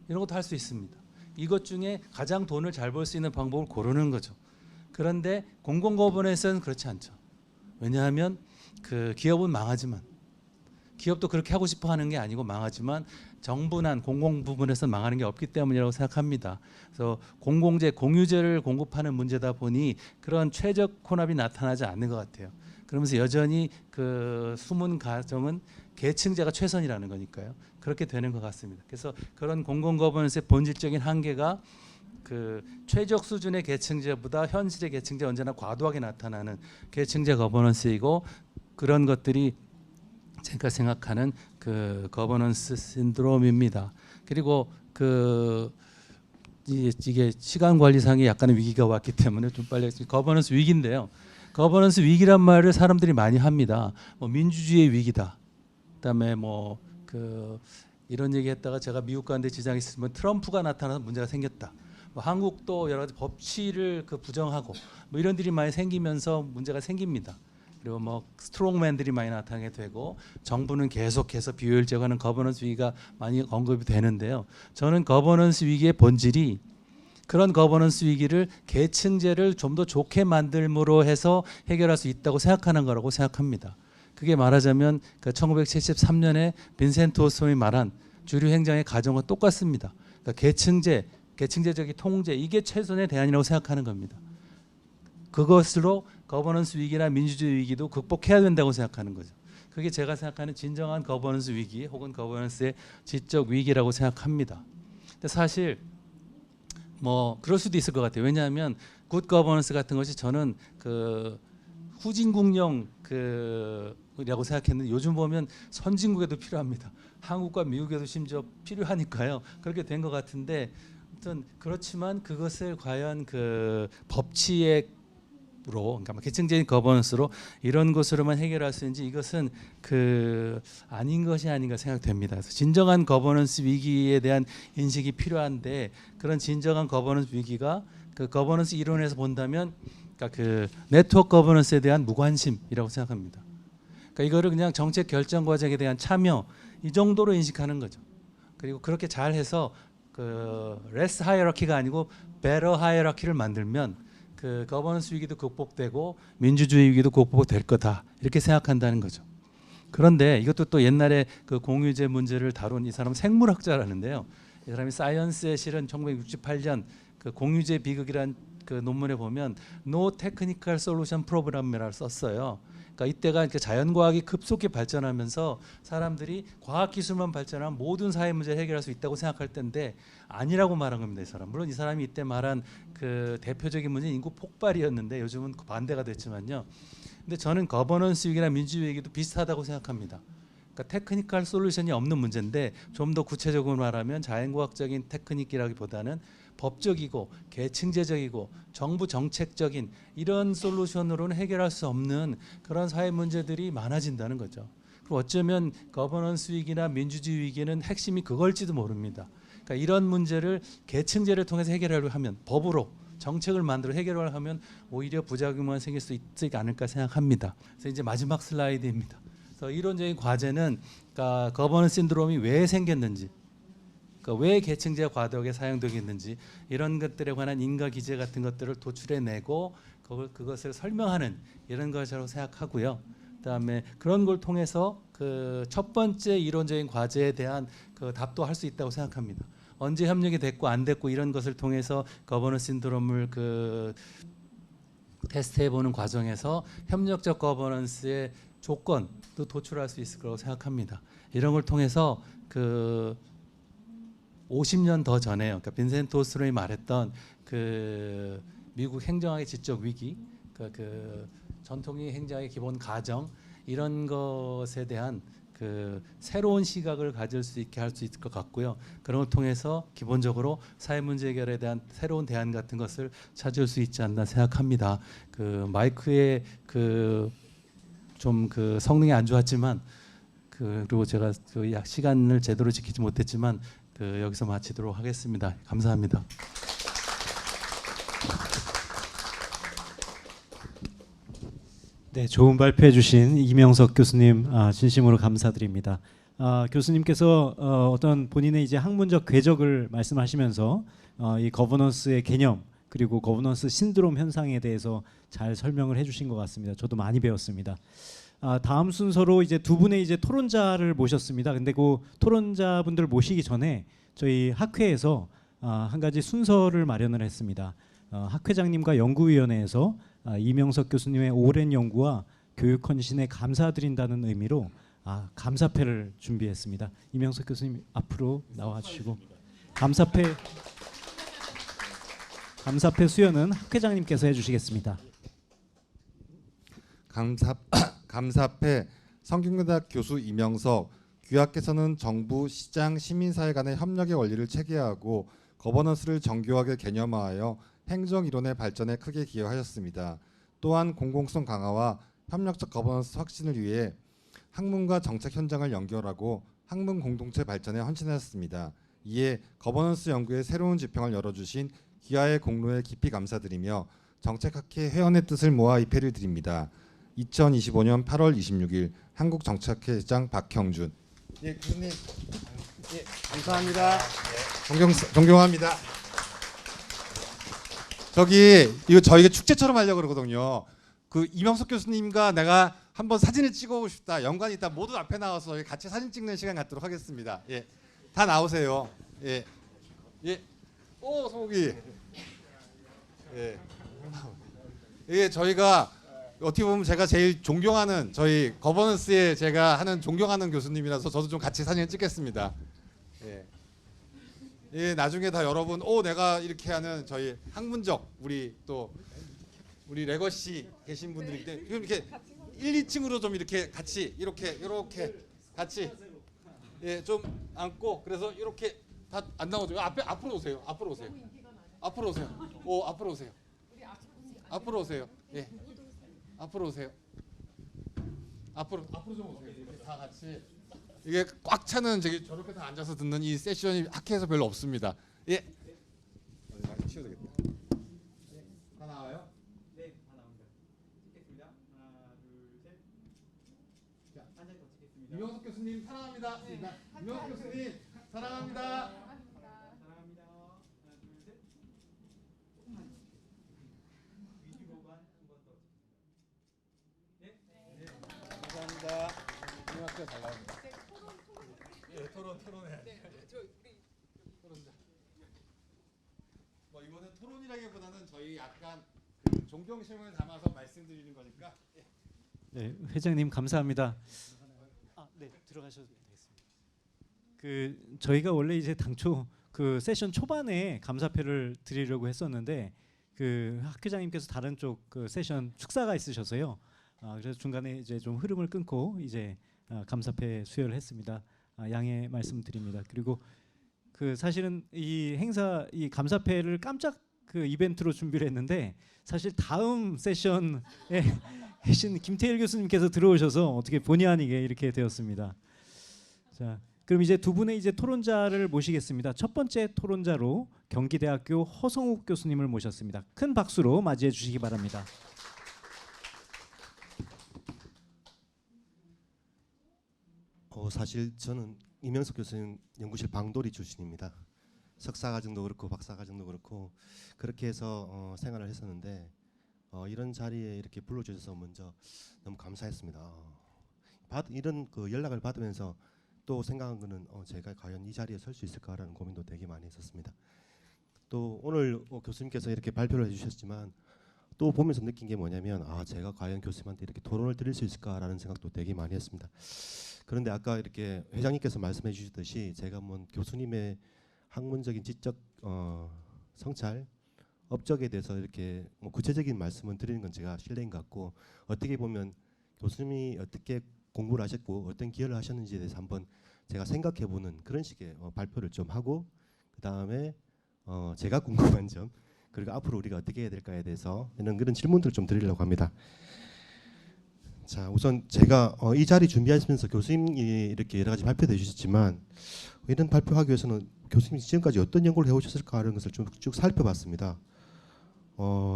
B: 이런 것도 할 수 있습니다. 이것 중에 가장 돈을 잘 벌 수 있는 방법을 고르는 거죠. 그런데 공공 거버넌스는 그렇지 않죠. 왜냐하면 기업은 망하지만, 기업도 그렇게 하고 싶어 하는 게 아니고 망하지만 정부나 공공 부분에서 망하는 게 없기 때문이라고 생각합니다. 그래서 공공재, 공유재를 공급하는 문제다 보니 그런 최적 혼합이 나타나지 않는 것 같아요. 그러면서 여전히 그 숨은 가정은 계층제가 최선이라는 거니까요. 그렇게 되는 것 같습니다. 그래서 그런 공공 거버넌스의 본질적인 한계가 그 최적 수준의 계층제보다 현실의 계층제 언제나 과도하게 나타나는 계층제 거버넌스이고, 그런 것들이 제가 생각하는 그 거버넌스 신드롬입니다. 그리고 그 이게 시간 관리상의 약간의 위기가 왔기 때문에 좀 빨리 거버넌스 위기인데요. 거버넌스 위기란 말을 사람들이 많이 합니다. 뭐 민주주의의 위기다. 그다음에 뭐 그 이런 얘기했다가 제가 미국 가는데 지장이 있으면 트럼프가 나타나서 문제가 생겼다. 뭐 한국도 여러 가지 법치를 그 부정하고 뭐 이런 일이 많이 생기면서 문제가 생깁니다. 그리고 뭐 스트롱맨들이 많이 나타나게 되고 정부는 계속해서 비효율적으로 하는 거버넌스 위기가 많이 언급이 되는데요. 저는 거버넌스 위기의 본질이 그런 거버넌스 위기를 계층제를 좀 더 좋게 만들므로 해서 해결할 수 있다고 생각하는 거라고 생각합니다. 그게 말하자면 그 1973년에 빈센트 호솜이 말한 주류 행정의 가정과 똑같습니다. 그러니까 계층제적인 통제, 이게 최선의 대안이라고 생각하는 겁니다. 그것으로 거버넌스 위기나 민주주의 위기도 극복해야 된다고 생각하는 거죠. 그게 제가 생각하는 진정한 거버넌스 위기 혹은 거버넌스의 지적 위기라고 생각합니다. 근데 사실 뭐 그럴 수도 있을 것 같아요. 왜냐하면 굿 거버넌스 같은 것이 저는 그 후진국용 그라고 생각했는데 요즘 보면 선진국에도 필요합니다. 한국과 미국에도 심지어 필요하니까요. 그렇게 된 것 같은데, 아무튼 그렇지만 그것을 과연 그 법치의 그러니까 계층적인 거버넌스로 이런 것으로만 해결할 수 있는지, 이것은 그 아닌 것이 아닌가 생각됩니다. 그래서 진정한 거버넌스 위기에 대한 인식이 필요한데, 그런 진정한 거버넌스 위기가 그 거버넌스 이론에서 본다면 그러니까 그 네트워크 거버넌스에 대한 무관심이라고 생각합니다. 그러니까 이거를 그냥 정책 결정 과정에 대한 참여 이 정도로 인식하는 거죠. 그리고 그렇게 잘해서 그 less hierarchy가 아니고 better hierarchy를 만들면 그 거버넌스 위기도 극복되고 민주주의 위기도 극복될 거다, 이렇게 생각한다는 거죠. 그런데 이것도 또 옛날에 그 공유제 문제를 다룬 이 사람은 생물학자라는데요. 이 사람이 사이언스에 실은 1968년 그 공유제 비극이란 그 논문에 보면 No Technical Solution Program이라고 썼어요. 그러니까 이때가 자연과학이 급속히 발전하면서 사람들이 과학기술만 발전하면 모든 사회 문제를 해결할 수 있다고 생각할 때인데 아니라고 말한 겁니다. 이 사람. 물론 이 사람이 이때 말한 그 대표적인 문제는 인구 폭발이었는데 요즘은 반대가 됐지만요. 근데 저는 거버넌스 위기나 민주주의 위기도 비슷하다고 생각합니다. 그러니까 테크니컬 솔루션이 없는 문제인데 좀 더 구체적으로 말하면 자연과학적인 테크닉이라기보다는 법적이고 계층제적이고 정부 정책적인 이런 솔루션으로는 해결할 수 없는 그런 사회 문제들이 많아진다는 거죠. 그리고 어쩌면 거버넌스 위기나 민주주의 위기는 핵심이 그걸지도 모릅니다. 그러니까 이런 문제를 계층제를 통해서 해결하려고 하면, 법으로 정책을 만들어 해결을 하면 오히려 부작용만 생길 수 있지 않을까 생각합니다. 그래서 이제 마지막 슬라이드입니다. 그래서 이론적인 과제는 그러니까 거버넌스 신드롬이 왜 생겼는지, 그러니까 왜 계층제가 과도하게 사용되겠는지, 이런 것들에 관한 인과 기제 같은 것들을 도출해내고 그것을 설명하는 이런 것이라고 생각하고요. 그다음에 그런 걸 통해서 그 첫 번째 이론적인 과제에 대한 그 답도 할 수 있다고 생각합니다. 언제 협력이 됐고 안 됐고 이런 것을 통해서 거버넌스 신드롬을 그 테스트해보는 과정에서 협력적 거버넌스의 조건도 도출할 수 있을 거라고 생각합니다. 이런 걸 통해서 그 50년 더 전에요. 그러니까 빈센트 호스롬이 말했던 그 미국 행정학의 지적 위기, 그 전통의 행정학의 기본 가정, 이런 것에 대한 그 새로운 시각을 가질 수 있게 할 수 있을 것 같고요. 그런 걸 통해서 기본적으로 사회 문제 해결에 대한 새로운 대안 같은 것을 찾을 수 있지 않나 생각합니다. 그 마이크의 그 좀 그 성능이 안 좋았지만 그리고 제가 그 시간을 제대로 지키지 못했지만 그 여기서 마치도록 하겠습니다. 감사합니다.
A: 네, 좋은 발표해 주신 이명석 교수님 진심으로 감사드립니다. 교수님께서 어떤 본인의 이제 학문적 궤적을 말씀하시면서 이 거버넌스의 개념 그리고 거버넌스 신드롬 현상에 대해서 잘 설명을 해주신 것 같습니다. 저도 많이 배웠습니다. 다음 순서로 이제 두 분의 이제 토론자를 모셨습니다. 근데 그 토론자분들 모시기 전에 저희 학회에서 한 가지 순서를 마련을 했습니다. 학회장님과 연구위원회에서 이명석 교수님의 오랜 연구와 교육 헌신에 감사드린다는 의미로 감사패를 준비했습니다. 이명석 교수님 앞으로 나와 주시고 감사패 수여는 학 회장님께서 해주시겠습니다.
C: 감사패 성균관대학 교수 이명석. 귀하께서는 정부, 시장, 시민사회 간의 협력의 원리를 체계화하고 거버넌스를 정교하게 개념화하여 행정 이론의 발전에 크게 기여하셨습니다. 또한 공공성 강화와 협력적 거버넌스 확신을 위해 학문과 정책 현장을 연결하고 학문 공동체 발전에 헌신하셨습니다. 이에 거버넌스 연구의 새로운 지평을 열어주신 귀하의 공로에 깊이 감사드리며 정책학회 회원의 뜻을 모아 입회를 드립니다. 2025년 8월 26일 한국정책학회장 박형준. 예, 교수님. 예, 감사합니다. 존경합니다. 이거 저희가 축제처럼 하려고 그러거든요. 그 이명석 교수님과 내가 한번 사진을 찍어보고 싶다. 연관이 있다. 모두 앞에 나와서 같이 사진 찍는 시간 갖도록 하겠습니다. 예, 다 나오세요. 예, 예. 오, 소고기. 예. 이게 저희가 어떻게 보면 제가 제일 존경하는 저희 거버넌스에 제가 하는 존경하는 교수님이라서 저도 좀 같이 사진을 찍겠습니다. 예. 예, 나중에 다 여러분 내가 이렇게 하는 저희 학문적 우리 레거시 계신 분들이 이렇게 1, 2층으로 좀 이렇게 같이 이렇게 같이 좀 앉고 그래서 이렇게 다 안 나오죠. 앞으로 오세요. 앞으로 오세요. 앞으로 오세요. 앞으로 오세요. 앞으로 오세요. 예. 앞으로 오세요. 앞으로 좀 오세요. 이렇게 다 같이 이게 꽉 차는 저렇게 다 앉아서 듣는 이 세션이 학회에서 별로 없습니다. 예. 쉬어도 되겠다. 다 나와요?
A: 네, 다 나옵니다. 찍겠습니다. 하나, 둘, 셋. 자, 앉아서 찍겠습니다.
C: 이명석 교수님 사랑합니다.
A: 네.
C: 이명석 교수님 사랑합니다.
A: 사랑합니다. 하나, 둘, 셋. 조금만. 위주로만 한번 더. 네. 네.
C: 감사합니다. 이명석 잘 나옵니다. 예, 토론해. 토론자. 이거는 토론이라기보다는 저희 약간 존경심을 담아서 말씀드리는 거니까. 예.
A: 네, 회장님 감사합니다. 네, 들어가셔도 되겠습니다. 저희가 원래 이제 당초 그 세션 초반에 감사패를 드리려고 했었는데 학 회장님께서 다른 쪽 그 세션 축사가 있으셔서요. 그래서 중간에 이제 좀 흐름을 끊고 이제 감사패 수여를 했습니다. 양해 말씀드립니다. 그리고 사실은 이 행사 이 감사패를 깜짝 이벤트로 준비를 했는데 사실 다음 세션에 계신 김태일 교수님께서 들어오셔서 어떻게 본의 아니게 이렇게 되었습니다. 자, 그럼 이제 두 분의 이제 토론자를 모시겠습니다. 첫 번째 토론자로 경기대학교 허성욱 교수님을 모셨습니다. 큰 박수로 맞이해 주시기 바랍니다.
D: 사실 저는 이명석 교수님 연구실 방돌이 출신입니다. 석사 과정도 그렇고 박사 과정도 그렇고 그렇게 해서 생활을 했었는데 이런 자리에 이렇게 불러주셔서 먼저 너무 감사했습니다. 이런 연락을 받으면서 또 생각한 거는 제가 과연 이 자리에 설 수 있을까라는 고민도 되게 많이 했었습니다. 또 오늘 교수님께서 이렇게 발표를 해주셨지만 또 보면서 느낀 게 뭐냐면 제가 과연 교수님한테 이렇게 토론을 드릴 수 있을까라는 생각도 되게 많이 했습니다. 그런데 아까 이렇게 회장님께서 말씀해 주셨듯이 제가 교수님의 학문적인 지적 성찰, 업적에 대해서 이렇게 구체적인 말씀을 드리는 건 제가 실례인 것 같고 어떻게 보면 교수님이 어떻게 공부를 하셨고 어떤 기여를 하셨는지에 대해서 한번 제가 생각해보는 그런 식의 발표를 좀 하고 그 다음에 제가 궁금한 점 그리고 앞으로 우리가 어떻게 해야 될까에 대해서 그런 질문들을 좀 드리려고 합니다. 자, 우선 제가 이 자리 준비하시면서 교수님이 이렇게 여러 가지 발표도 해주셨지만 이런 발표하기 위해서는 교수님이 지금까지 어떤 연구를 해오셨을까 하는 것을 좀 쭉 살펴봤습니다.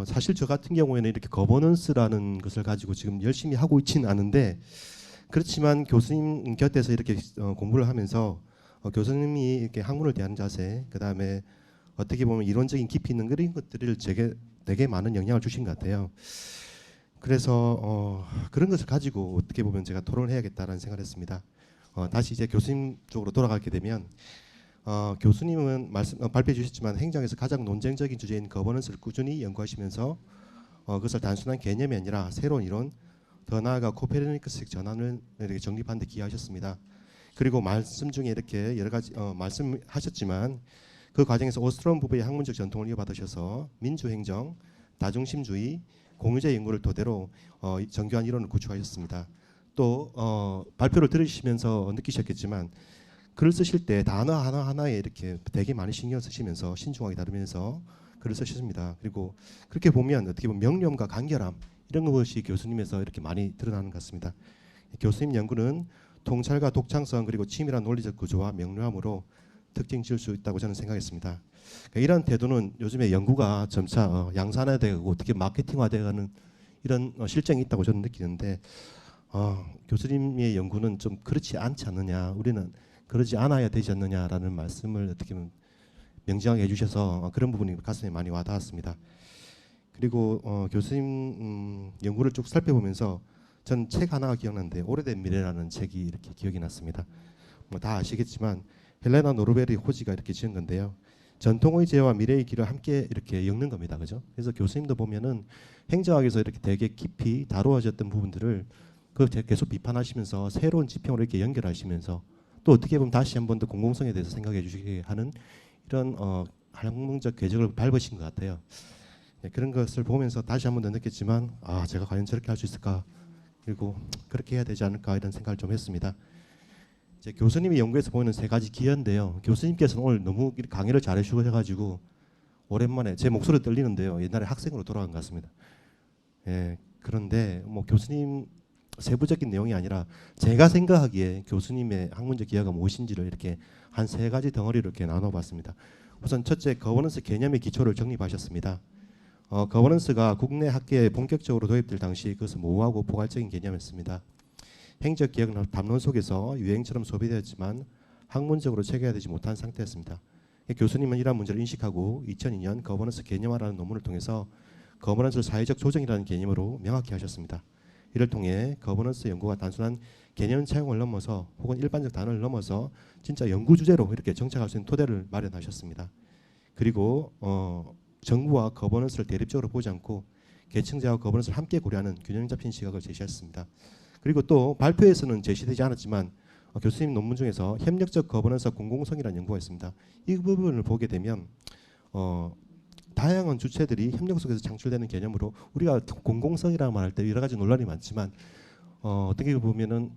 D: 사실 저 같은 경우에는 이렇게 거버넌스라는 것을 가지고 지금 열심히 하고 있지는 않은데 그렇지만 교수님 곁에서 이렇게 공부를 하면서 교수님이 이렇게 학문을 대하는 자세, 그 다음에 어떻게 보면 이론적인 깊이 있는 그런 것들을 제게 되게 많은 영향을 주신 것 같아요. 그래서 그런 것을 가지고 어떻게 보면 제가 토론을 해야겠다라는 생각을 했습니다. 다시 이제 교수님 쪽으로 돌아가게 되면 교수님은 발표해 주셨지만 행정에서 가장 논쟁적인 주제인 거버넌스를 꾸준히 연구하시면서 그것을 단순한 개념이 아니라 새로운 이론 더 나아가 코페르니쿠스식 전환을 이렇게 정립하는 데 기여하셨습니다. 그리고 말씀 중에 이렇게 여러 가지 말씀하셨지만 그 과정에서 오스트롬 부부의 학문적 전통을 이어받으셔서 민주행정, 다중심주의, 공유제 연구를 토대로 정교한 이론을 구축하셨습니다. 또 발표를 들으시면서 느끼셨겠지만 글을 쓰실 때 단어 하나하나에 이렇게 되게 많이 신경 쓰시면서 신중하게 다루면서 글을 쓰셨습니다. 그리고 그렇게 보면 어떻게 보면 명료함과 간결함 이런 것이 교수님에서 이렇게 많이 드러나는 것 같습니다. 교수님 연구는 통찰과 독창성 그리고 치밀한 논리적 구조와 명료함으로 특징 지을 수 있다고 저는 생각했습니다. 이런 태도는 요즘에 연구가 점차 양산화되고 어떻게 마케팅화되어가는 이런 실정이 있다고 저는 느끼는데 교수님의 연구는 좀 그렇지 않지 않느냐, 우리는 그러지 않아야 되지 않느냐라는 말씀을 어떻게 보면 명징하게 해주셔서 그런 부분이 가슴에 많이 와닿았습니다. 그리고 교수님 연구를 쭉 살펴보면서 전 책 하나가 기억나는데 오래된 미래라는 책이 이렇게 기억이 났습니다. 뭐 다 아시겠지만 헬레나 노르베리 호지가 이렇게 지은 건데요. 전통의 제와 미래의 길을 함께 이렇게 엮는 겁니다. 그죠? 그래서 교수님도 보면은 행정학에서 이렇게 되게 깊이 다루어졌던 부분들을 계속 비판하시면서 새로운 지평으로 이렇게 연결하시면서 또 어떻게 보면 다시 한 번 더 공공성에 대해서 생각해 주시게 하는 이런 학문적 궤적을 밟으신 것 같아요. 네, 그런 것을 보면서 다시 한 번 더 느꼈지만 제가 과연 저렇게 할 수 있을까, 그리고 그렇게 해야 되지 않을까 이런 생각을 좀 했습니다. 이제 교수님이 연구에서 보이는 세 가지 기여인데요. 교수님께서는 오늘 너무 강의를 잘해 주셔가지고 오랜만에 제 목소리 떨리는데요. 옛날에 학생으로 돌아간 것 같습니다. 예, 그런데 뭐 교수님 세부적인 내용이 아니라 제가 생각하기에 교수님의 학문적 기여가 무엇인지를 이렇게 한 세 가지 덩어리로 이렇게 나눠봤습니다. 우선 첫째, 거버넌스 개념의 기초를 정립하셨습니다. 거버넌스가 국내 학계에 본격적으로 도입될 당시 그것은 모호하고 포괄적인 개념이었습니다. 행적 기억 담론 속에서 유행처럼 소비되었지만 학문적으로 체계화되지 못한 상태였습니다. 교수님은 이러한 문제를 인식하고 2002년 거버넌스 개념화라는 논문을 통해서 거버넌스를 사회적 조정이라는 개념으로 명확히 하셨습니다. 이를 통해 거버넌스 연구가 단순한 개념 차용을 넘어서 혹은 일반적 단어를 넘어서 진짜 연구 주제로 이렇게 정착할 수 있는 토대를 마련하셨습니다. 그리고 정부와 거버넌스를 대립적으로 보지 않고 계층제와 거버넌스를 함께 고려하는 균형 잡힌 시각을 제시했습니다. 그리고 또 발표에서는 제시되지 않았지만 교수님 논문 중에서 협력적 거버넌스와 공공성이라는 연구가 있습니다. 이 부분을 보게 되면 다양한 주체들이 협력 속에서 창출되는 개념으로 우리가 공공성이라고 말할 때 여러 가지 논란이 많지만 어떻게 보면은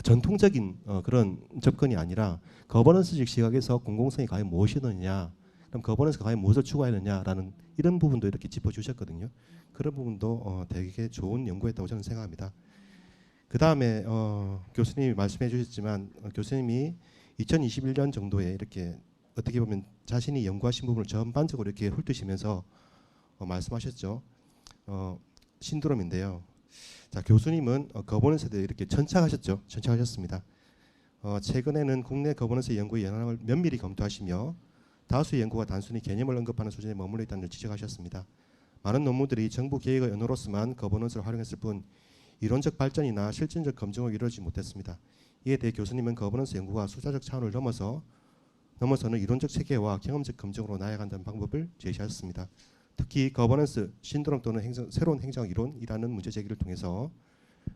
D: 전통적인 그런 접근이 아니라 거버넌스적 시각에서 공공성이 과연 무엇이느냐, 그럼 거버넌스가 과연 무엇을 추구하느냐라는 이런 부분도 이렇게 짚어주셨거든요. 그런 부분도 되게 좋은 연구였다고 저는 생각합니다. 그 다음에 교수님이 말씀해 주셨지만 교수님이 2021년 정도에 이렇게 어떻게 보면 자신이 연구하신 부분을 전반적으로 이렇게 훑으시면서 말씀하셨죠. 신드롬인데요. 자, 교수님은 거버넌스에 대해 이렇게 천착하셨죠. 천착하셨습니다. 최근에는 국내 거버넌스 연구의 영향을 면밀히 검토하시며 다수의 연구가 단순히 개념을 언급하는 수준에 머물러 있다는 걸 지적하셨습니다. 많은 논문들이 정부 계획의 언어로서만 거버넌스를 활용했을 뿐 이론적 발전이나 실증적 검증을 이루어지지 못했습니다. 이에 대해 교수님은 거버넌스 연구가 숫자적 차원을 넘어서는 이론적 체계와 경험적 검증으로 나아간다는 방법을 제시하셨습니다. 특히 거버넌스 신드롬 또는 새로운 행정 이론이라는 문제 제기를 통해서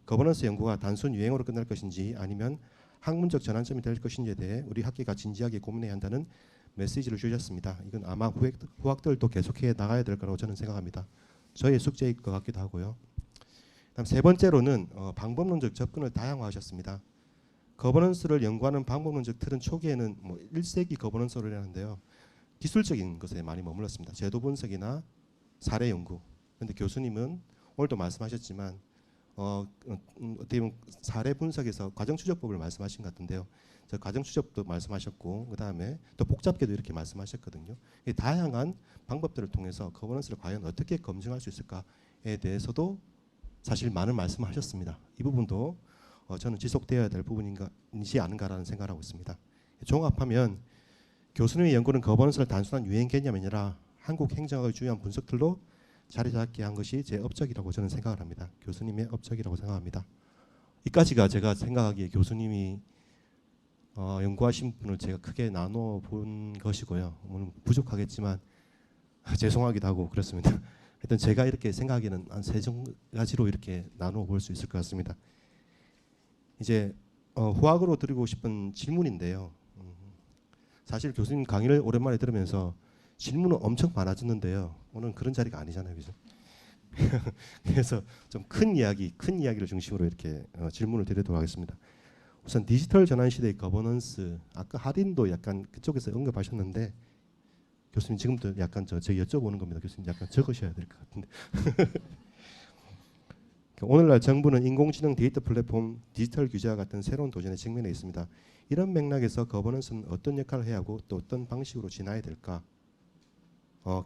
D: 거버넌스 연구가 단순 유행으로 끝날 것인지 아니면 학문적 전환점이 될 것인지에 대해 우리 학계가 진지하게 고민해야 한다는 메시지를 주셨습니다. 이건 아마 후학들도 계속해 나가야 될 거라고 저는 생각합니다. 저의 숙제일 것 같기도 하고요. 다음 세 번째로는 방법론적 접근을 다양화하셨습니다. 거버넌스를 연구하는 방법론적 틀은 초기에는 1세기 거버넌스를 하는데요. 기술적인 것에 많이 머물렀습니다. 제도 분석이나 사례 연구. 그런데 교수님은 오늘도 말씀하셨지만 어떻게 보면 사례 분석에서 과정 추적법을 말씀하신 것 같은데요. 저 과정 추적도 말씀하셨고 그 다음에 또 복잡게도 이렇게 말씀하셨거든요. 다양한 방법들을 통해서 거버넌스를 과연 어떻게 검증할 수 있을까에 대해서도 사실 많은 말씀하셨습니다. 이 부분도 저는 지속되어야 될 부분인지 아닌가라는 생각을 하고 있습니다. 종합하면 교수님의 연구는 거버넌스를 단순한 유행 개념이 아니라 한국 행정학의 주요한 분석틀로 자리 잡게 한 것이 제 업적이라고 저는 생각을 합니다. 교수님의 업적이라고 생각합니다. 이까지가 제가 생각하기에 교수님이 연구하신 분을 제가 크게 나눠 본 것이고요. 오늘 부족하겠지만 죄송하기도 하고 그렇습니다. 하여튼 제가 이렇게 생각하기에는 한 세 가지로 이렇게 나누어 볼 수 있을 것 같습니다. 이제 후학으로 드리고 싶은 질문인데요. 사실 교수님 강의를 오랜만에 들으면서 질문은 엄청 많아졌는데요. 오늘은 그런 자리가 아니잖아요, 그죠? 그래서 좀 큰 이야기를 중심으로 이렇게 질문을 드리도록 하겠습니다. 우선 디지털 전환 시대의 거버넌스, 아까 하딘도 약간 그쪽에서 언급하셨는데 교수님 지금도 약간 제가 여쭤보는 겁니다. 교수님 약간 적으셔야 될 것 같은데. 오늘날 정부는 인공지능 데이터 플랫폼, 디지털 규제와 같은 새로운 도전에 직면해 있습니다. 이런 맥락에서 거버넌스는 어떤 역할을 해야 하고 또 어떤 방식으로 진화해야 될까?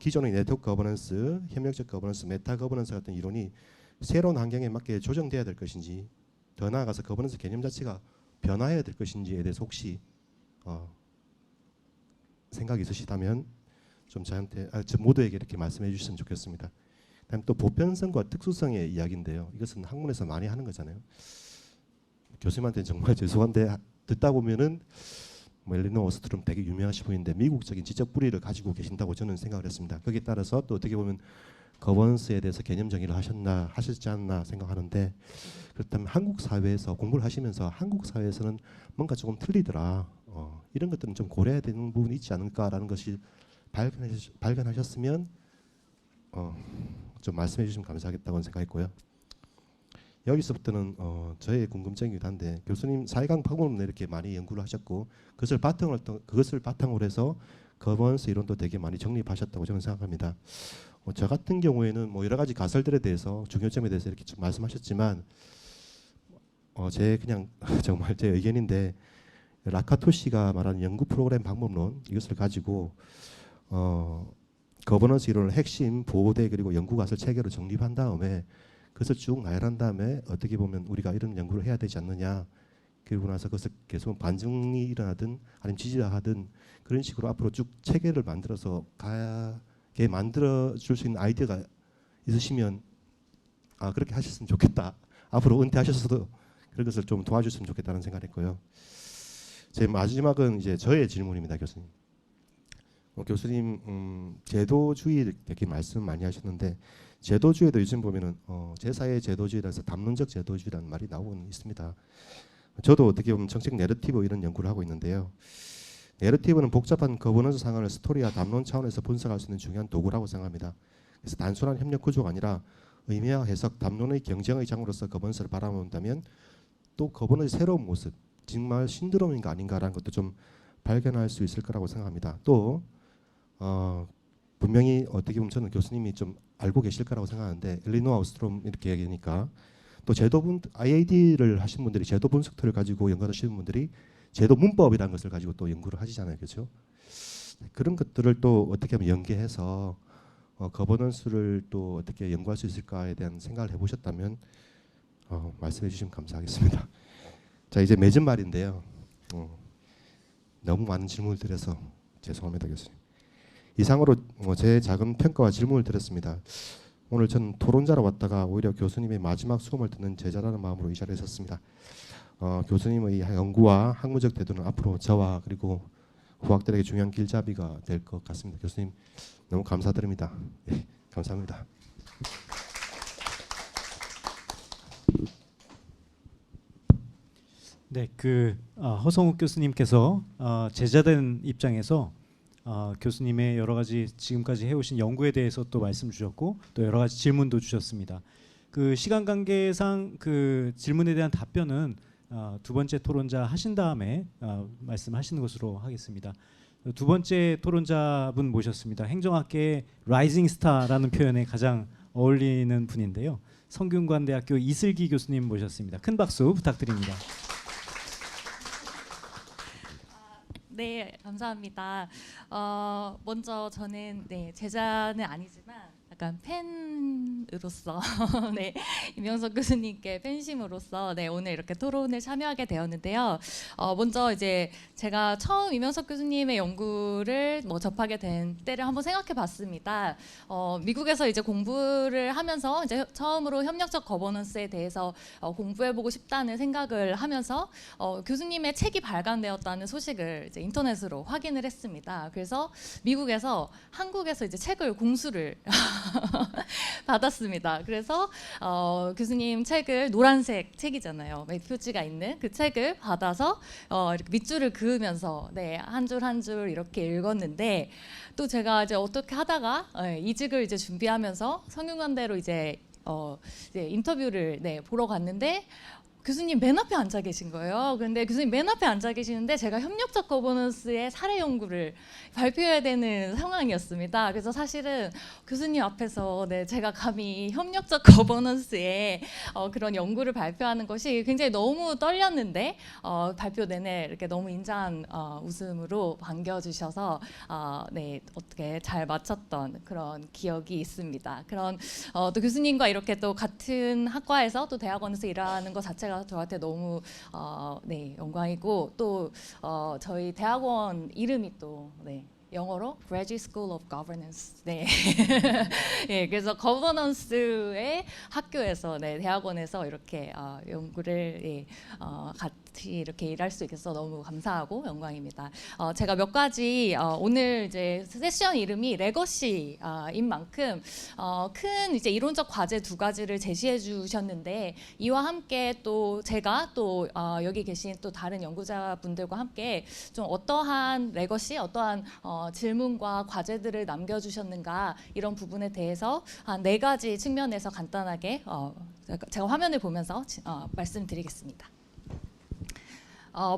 D: 기존의 네트워크 거버넌스, 협력적 거버넌스, 메타 거버넌스 같은 이론이 새로운 환경에 맞게 조정돼야 될 것인지, 더 나아가서 거버넌스 개념 자체가 변화해야 될 것인지에 대해서 혹시 생각이 있으시다면 좀 저한테, 저 모두에게 이렇게 말씀해 주셨으면 좋겠습니다. 다음 또 보편성과 특수성의 이야기인데요. 이것은 학문에서 많이 하는 거잖아요. 교수님한테는 정말 죄송한데 듣다 보면은 엘리노 오스트롬 되게 유명하신 분인데 미국적인 지적 뿌리를 가지고 계신다고 저는 생각을 했습니다. 거기에 따라서 또 어떻게 보면 거버넌스에 대해서 개념 정의를 하셨지 않나 생각하는데, 그렇다면 한국 사회에서 공부를 하시면서 한국 사회에서는 뭔가 조금 틀리더라. 이런 것들은 좀 고려해야 되는 부분이 있지 않을까라는 것이 발견하셨으면 좀 말씀해 주시면 감사하겠다고 생각했고요. 여기서부터는 저의 궁금증이기도 한데, 교수님 사회강 방법론을 이렇게 많이 연구를 하셨고 그것을 바탕으로 해서 거버넌스 이론도 되게 많이 정립하셨다고 저는 생각합니다. 저 같은 경우에는 뭐 여러 가지 가설들에 대해서 중요점에 대해서 이렇게 좀 말씀하셨지만 제 그냥 정말 제 의견인데, 라카토시가 말하는 연구 프로그램 방법론, 이것을 가지고 거버넌스 이론을 핵심 보호대 그리고 연구 가설 체계로 정립한 다음에 그것을 쭉 나열한 다음에 어떻게 보면 우리가 이런 연구를 해야 되지 않느냐, 그리고 나서 그것을 계속 반증이 일어나든 아니면 지지하든 그런 식으로 앞으로 쭉 체계를 만들어서 가게 만들어 줄 수 있는 아이디어가 있으시면 그렇게 하셨으면 좋겠다. 앞으로 은퇴하셨어도 그런 것을 좀 도와줬으면 좋겠다는 생각을 했고요. 제 마지막은 이제 저의 질문입니다, 교수님. 교수님 제도주의 되게 말씀 많이 하셨는데, 제도주의도 요즘 보면은 제사의 제도주의라서 담론적 제도주의라는 말이 나오고 있습니다. 저도 어떻게 보면 정책 내러티브 이런 연구를 하고 있는데요. 내러티브는 복잡한 거버넌스 상황을 스토리와 담론 차원에서 분석할 수 있는 중요한 도구라고 생각합니다. 그래서 단순한 협력 구조가 아니라 의미와 해석, 담론의 경쟁의 장으로서 거버넌스를 바라본다면 또 거버넌스의 새로운 모습, 정말 신드롬인가 아닌가라는 것도 좀 발견할 수 있을 거라고 생각합니다. 또 분명히 어떻게 보면 저는 교수님이 좀 알고 계실 거라고 생각하는데, 엘리노아 오스트롬 이렇게 얘기하니까 또 제도분 IAD를 하신 분들이 제도 분석틀을 가지고 연구하시는 분들이 제도 문법이라는 것을 가지고 또 연구를 하시잖아요, 그렇죠? 그런 것들을 또 어떻게 하면 연계해서 거버넌스를 또 어떻게 연구할 수 있을까에 대한 생각을 해보셨다면 말씀해 주시면 감사하겠습니다. 자, 이제 맺은 말인데요. 너무 많은 질문을 드려서 죄송합니다, 교수님. 이상으로 제 작은 평가와 질문을 드렸습니다. 오늘 저는 토론자로 왔다가 오히려 교수님의 마지막 수업을 듣는 제자라는 마음으로 이 자리에 섰습니다. 교수님의 연구와 학문적 태도는 앞으로 저와 그리고 후학들에게 중요한 길잡이가 될 것 같습니다. 교수님 너무 감사드립니다. 네, 감사합니다.
A: 네, 허성욱 교수님께서 제자된 입장에서 교수님의 여러 가지 지금까지 해오신 연구에 대해서 또 말씀 주셨고 또 여러 가지 질문도 주셨습니다. 그 시간 관계상 그 질문에 대한 답변은 두 번째 토론자 하신 다음에 말씀하시는 것으로 하겠습니다. 두 번째 토론자분 모셨습니다. 행정학계의 라이징 스타라는 표현에 가장 어울리는 분인데요. 성균관대학교 이슬기 교수님 모셨습니다. 큰 박수 부탁드립니다.
E: 네, 감사합니다. 먼저 저는 제자는 아니지만 약간 팬 팬으로서 네, 이명석 교수님께 팬심으로서 네, 오늘 이렇게 토론을 참여하게 되었는데요. 먼저 이제 제가 처음 이명석 교수님의 연구를 접하게 된 때를 한번 생각해봤습니다. 미국에서 이제 공부를 하면서 이제 처음으로 협력적 거버넌스에 대해서 공부해보고 싶다는 생각을 하면서 교수님의 책이 발간되었다는 소식을 이제 인터넷으로 확인을 했습니다. 그래서 미국에서 한국에서 이제 책을 공수를 받았습니다. 그래서 교수님 책을 노란색 책이잖아요. 표지가 있는 그 책을 받아서 이렇게 밑줄을 그으면서 네, 한 줄 한 줄 이렇게 읽었는데 또 제가 이제 어떻게 하다가 이직을 이제 준비하면서 성균관대로 이제 인터뷰를 네, 보러 갔는데 교수님 맨 앞에 앉아 계신 거예요. 근데 교수님 맨 앞에 앉아 계시는데 제가 협력적 거버넌스의 사례 연구를 발표해야 되는 상황이었습니다. 그래서 사실은 교수님 앞에서 네, 제가 감히 협력적 거버넌스의 그런 연구를 발표하는 것이 굉장히 너무 떨렸는데 발표 내내 이렇게 너무 인자한 웃음으로 반겨주셔서 네, 어떻게 잘 마쳤던 그런 기억이 있습니다. 그런 또 교수님과 이렇게 또 같은 학과에서 또 대학원에서 일하는 것 자체가 저한테 너무 네, 영광이고 또 저희 대학원 이름이 또 네, 영어로 Graduate School of Governance. 네. 예, 그래서 거버넌스의 학교에서 네, 대학원에서 이렇게 연구를 예, 같이 이렇게 일할 수 있어서 너무 감사하고 영광입니다. 제가 몇 가지 오늘 이제 세션 이름이 레거시인 만큼 큰 이제 이론적 과제 두 가지를 제시해 주셨는데 이와 함께 또 제가 또 여기 계신 또 다른 연구자분들과 함께 좀 어떠한 레거시, 어떠한 질문과 과제들을 남겨주셨는가 이런 부분에 대해서 한 4가지 측면에서 간단하게 제가 화면을 보면서 말씀드리겠습니다.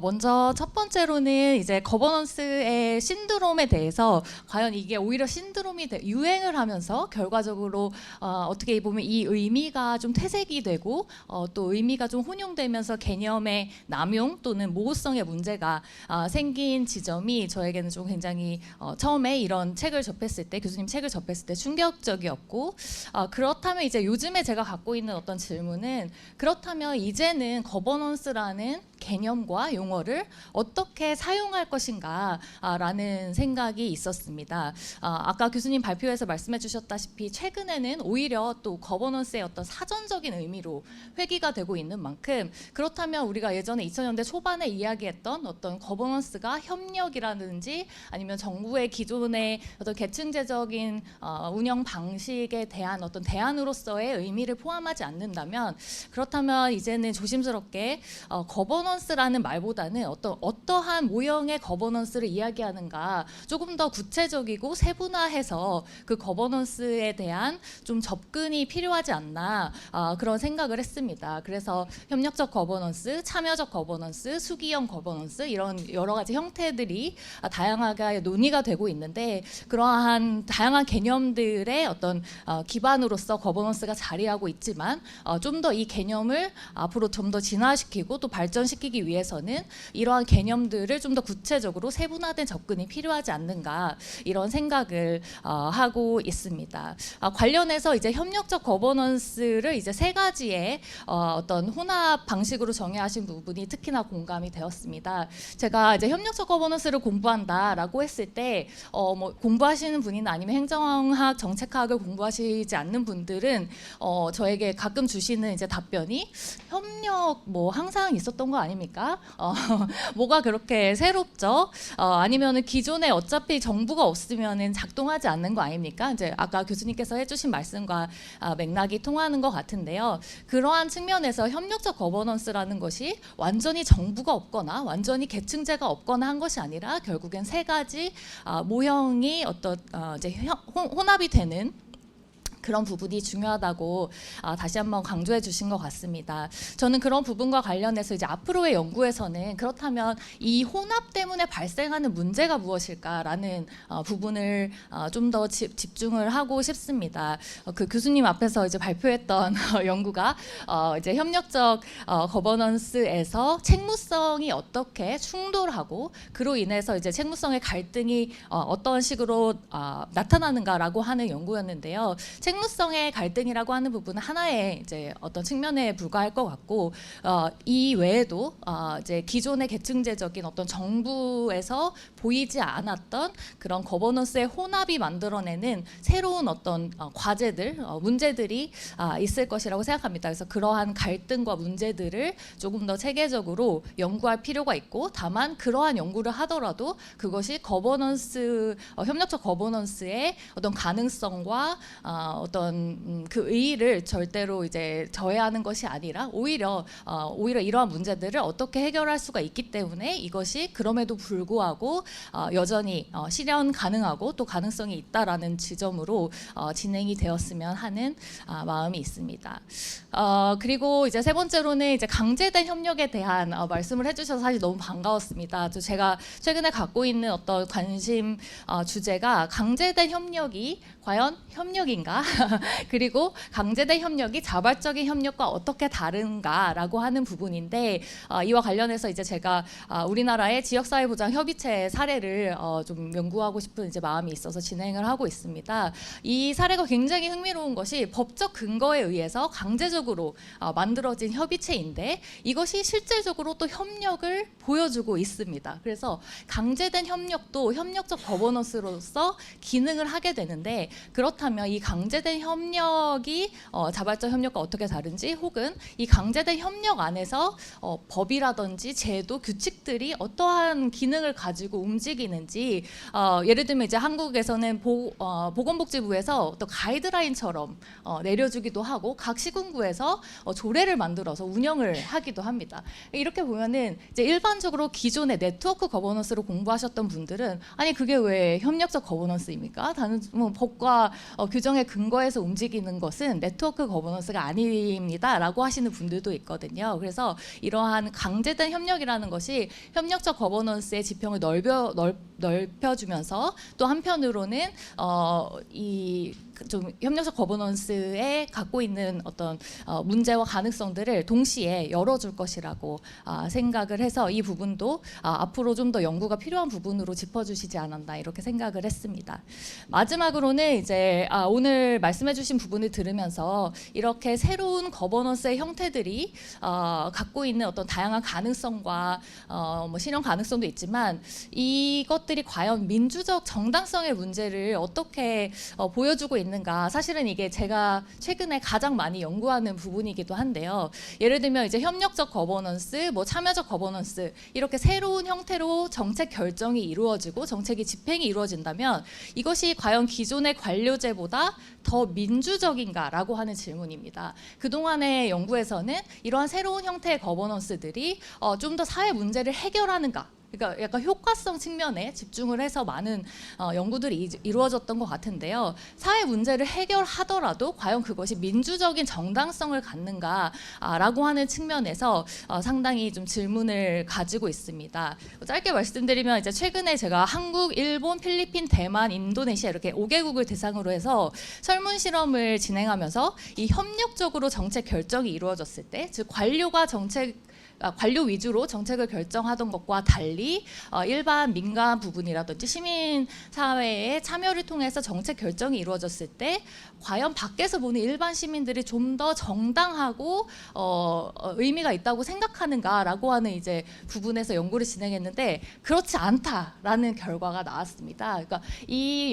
E: 먼저 첫 번째로는 이제 거버넌스의 신드롬에 대해서 과연 이게 오히려 신드롬이 유행을 하면서 결과적으로 어떻게 보면 이 의미가 좀 퇴색이 되고 또 의미가 좀 혼용되면서 개념의 남용 또는 모호성의 문제가 생긴 지점이 저에게는 좀 굉장히 처음에 이런 책을 접했을 때 교수님 책을 접했을 때 충격적이었고 그렇다면 이제 요즘에 제가 갖고 있는 어떤 질문은 그렇다면 이제는 거버넌스라는 개념과 용어를 어떻게 사용할 것인가 라는 생각이 있었습니다. 아까 교수님 발표에서 말씀해 주셨다시피 최근에는 오히려 또 거버넌스의 어떤 사전적인 의미로 회귀가 되고 있는 만큼 그렇다면 우리가 예전에 2000년대 초반에 이야기했던 어떤 거버넌스가 협력이라든지 아니면 정부의 기존의 어떤 계층제적인 운영 방식에 대한 어떤 대안으로서의 의미를 포함하지 않는다면 그렇다면 이제는 조심스럽게 거버넌스라는 말보다는 어떠한 모형의 거버넌스를 이야기하는가 조금 더 구체적이고 세분화해서 그 거버넌스에 대한 좀 접근이 필요하지 않나 그런 생각을 했습니다. 그래서 협력적 거버넌스, 참여적 거버넌스, 수기형 거버넌스 이런 여러 가지 형태들이 다양하게 논의가 되고 있는데 그러한 다양한 개념들의 어떤 기반으로서 거버넌스가 자리하고 있지만 좀 더 이 개념을 앞으로 좀 더 진화시키고 또 발전시키기 위해서는 이러한 개념들을 좀 더 구체적으로 세분화된 접근이 필요하지 않는가 이런 생각을 하고 있습니다. 관련해서 이제 협력적 거버넌스를 이제 3가지의 어떤 혼합 방식으로 정의하신 부분이 특히나 공감이 되었습니다. 제가 이제 협력적 거버넌스를 공부한다라고 했을 때 뭐 공부하시는 분이나 아니면 행정학, 정책학을 공부하시지 않는 분들은 저에게 가끔 주시는 이제 답변이 협력 뭐 항상 있었던 거 아닙니까? 뭐가 그렇게 새롭죠? 아니면은 기존에 어차피 정부가 없으면은 작동하지 않는 거 아닙니까? 이제 아까 교수님께서 해주신 말씀과 맥락이 통하는 것 같은데요. 그러한 측면에서 협력적 거버넌스라는 것이 완전히 정부가 없거나 완전히 계층제가 없거나 한 것이 아니라 결국엔 3가지 모형이 어떤 이제 혼합이 되는 그런 부분이 중요하다고 다시 한번 강조해 주신 것 같습니다. 저는 그런 부분과 관련해서 이제 앞으로의 연구에서는 그렇다면 이 혼합 때문에 발생하는 문제가 무엇일까라는 부분을 좀 더 집중을 하고 싶습니다. 그 교수님 앞에서 이제 발표했던 연구가 이제 협력적 거버넌스에서 책무성이 어떻게 충돌하고 그로 인해서 이제 책무성의 갈등이 어떤 식으로 나타나는가라고 하는 연구였는데요. 책무성의 갈등이라고 하는 부분은 하나의 이제 어떤 측면에 불과할 것 같고 이 외에도 이제 기존의 계층제적인 어떤 정부에서 보이지 않았던 그런 거버넌스의 혼합이 만들어내는 새로운 어떤 과제들, 문제들이 있을 것이라고 생각합니다. 그래서 그러한 갈등과 문제들을 조금 더 체계적으로 연구할 필요가 있고, 다만 그러한 연구를 하더라도 그것이 거버넌스, 협력적 거버넌스의 어떤 가능성과 어떤 그 의의를 절대로 이제 저해하는 것이 아니라 오히려 이러한 문제들을 어떻게 해결할 수가 있기 때문에 이것이 그럼에도 불구하고 여전히 실현 가능하고 또 가능성이 있다라는 지점으로 진행이 되었으면 하는 마음이 있습니다. 그리고 이제 세 번째로는 이제 강제된 협력에 대한 말씀을 해주셔서 사실 너무 반가웠습니다. 제가 최근에 갖고 있는 어떤 관심 주제가 강제된 협력이 과연 협력인가? 그리고 강제된 협력이 자발적인 협력과 어떻게 다른가라고 하는 부분인데, 이와 관련해서 이제 제가 우리나라의 지역사회보장 협의체 사례를 좀 연구하고 싶은 이제 마음이 있어서 진행을 하고 있습니다. 이 사례가 굉장히 흥미로운 것이 법적 근거에 의해서 강제적으로 만들어진 협의체인데 이것이 실질적으로 또 협력을 보여주고 있습니다. 그래서 강제된 협력도 협력적 거버넌스로서 기능을 하게 되는데, 그렇다면 이 강제된 협력이 자발적 협력과 어떻게 다른지, 혹은 이 강제된 협력 안에서 법이라든지 제도, 규칙들이 어떠한 기능을 가지고 움직이는지, 예를 들면 이제 한국에서는 보건복지부에서 또 가이드라인처럼 내려주기도 하고 각 시군구에서 조례를 만들어서 운영을 하기도 합니다. 이렇게 보면은 이제 일반적으로 기존의 네트워크 거버넌스로 공부하셨던 분들은 아니 그게 왜 협력적 거버넌스입니까? 다른 뭐 법과 규정의 근거에서 움직이는 것은 네트워크 거버넌스가 아닙니다라고 하시는 분들도 있거든요. 그래서 이러한 강제된 협력이라는 것이 협력적 거버넌스의 지평을 넓혀주면서 또 한편으로는 이 좀 협력적 거버넌스에 갖고 있는 어떤 문제와 가능성들을 동시에 열어줄 것이라고 생각을 해서 이 부분도 앞으로 좀 더 연구가 필요한 부분으로 짚어주시지 않았나 이렇게 생각을 했습니다. 마지막으로는 이제 오늘 말씀해주신 부분을 들으면서 이렇게 새로운 거버넌스의 형태들이 갖고 있는 어떤 다양한 가능성과 뭐 실현 가능성도 있지만 이것들이 과연 민주적 정당성의 문제를 어떻게 보여주고 있는가, 사실은 이게 제가 최근에 가장 많이 연구하는 부분이기도 한데요. 예를 들면 이제 협력적 거버넌스, 뭐 참여적 거버넌스 이렇게 새로운 형태로 정책 결정이 이루어지고 정책이 집행이 이루어진다면 이것이 과연 기존의 관료제보다 더 민주적인가라고 하는 질문입니다. 그동안의 연구에서는 이러한 새로운 형태의 거버넌스들이 좀 더 사회 문제를 해결하는가, 그러니까 약간 효과성 측면에 집중을 해서 많은 연구들이 이루어졌던 것 같은데요. 사회 문제를 해결하더라도 과연 그것이 민주적인 정당성을 갖는가라고 하는 측면에서 상당히 좀 질문을 가지고 있습니다. 짧게 말씀드리면 이제 최근에 제가 한국, 일본, 필리핀, 대만, 인도네시아 이렇게 5개국을 대상으로 해서 설문 실험을 진행하면서 이 협력적으로 정책 결정이 이루어졌을 때, 즉 관료 위주로 정책을 결정하던 것과 달리 일반 민간 부분이라든지 시민 사회의 참여를 통해서 정책 결정이 이루어졌을 때 과연 밖에서 보는 일반 시민들이 좀 더 정당하고 의미가 있다고 생각하는가라고 하는 이제 부분에서 연구를 진행했는데 그렇지 않다라는 결과가 나왔습니다. 그러니까 이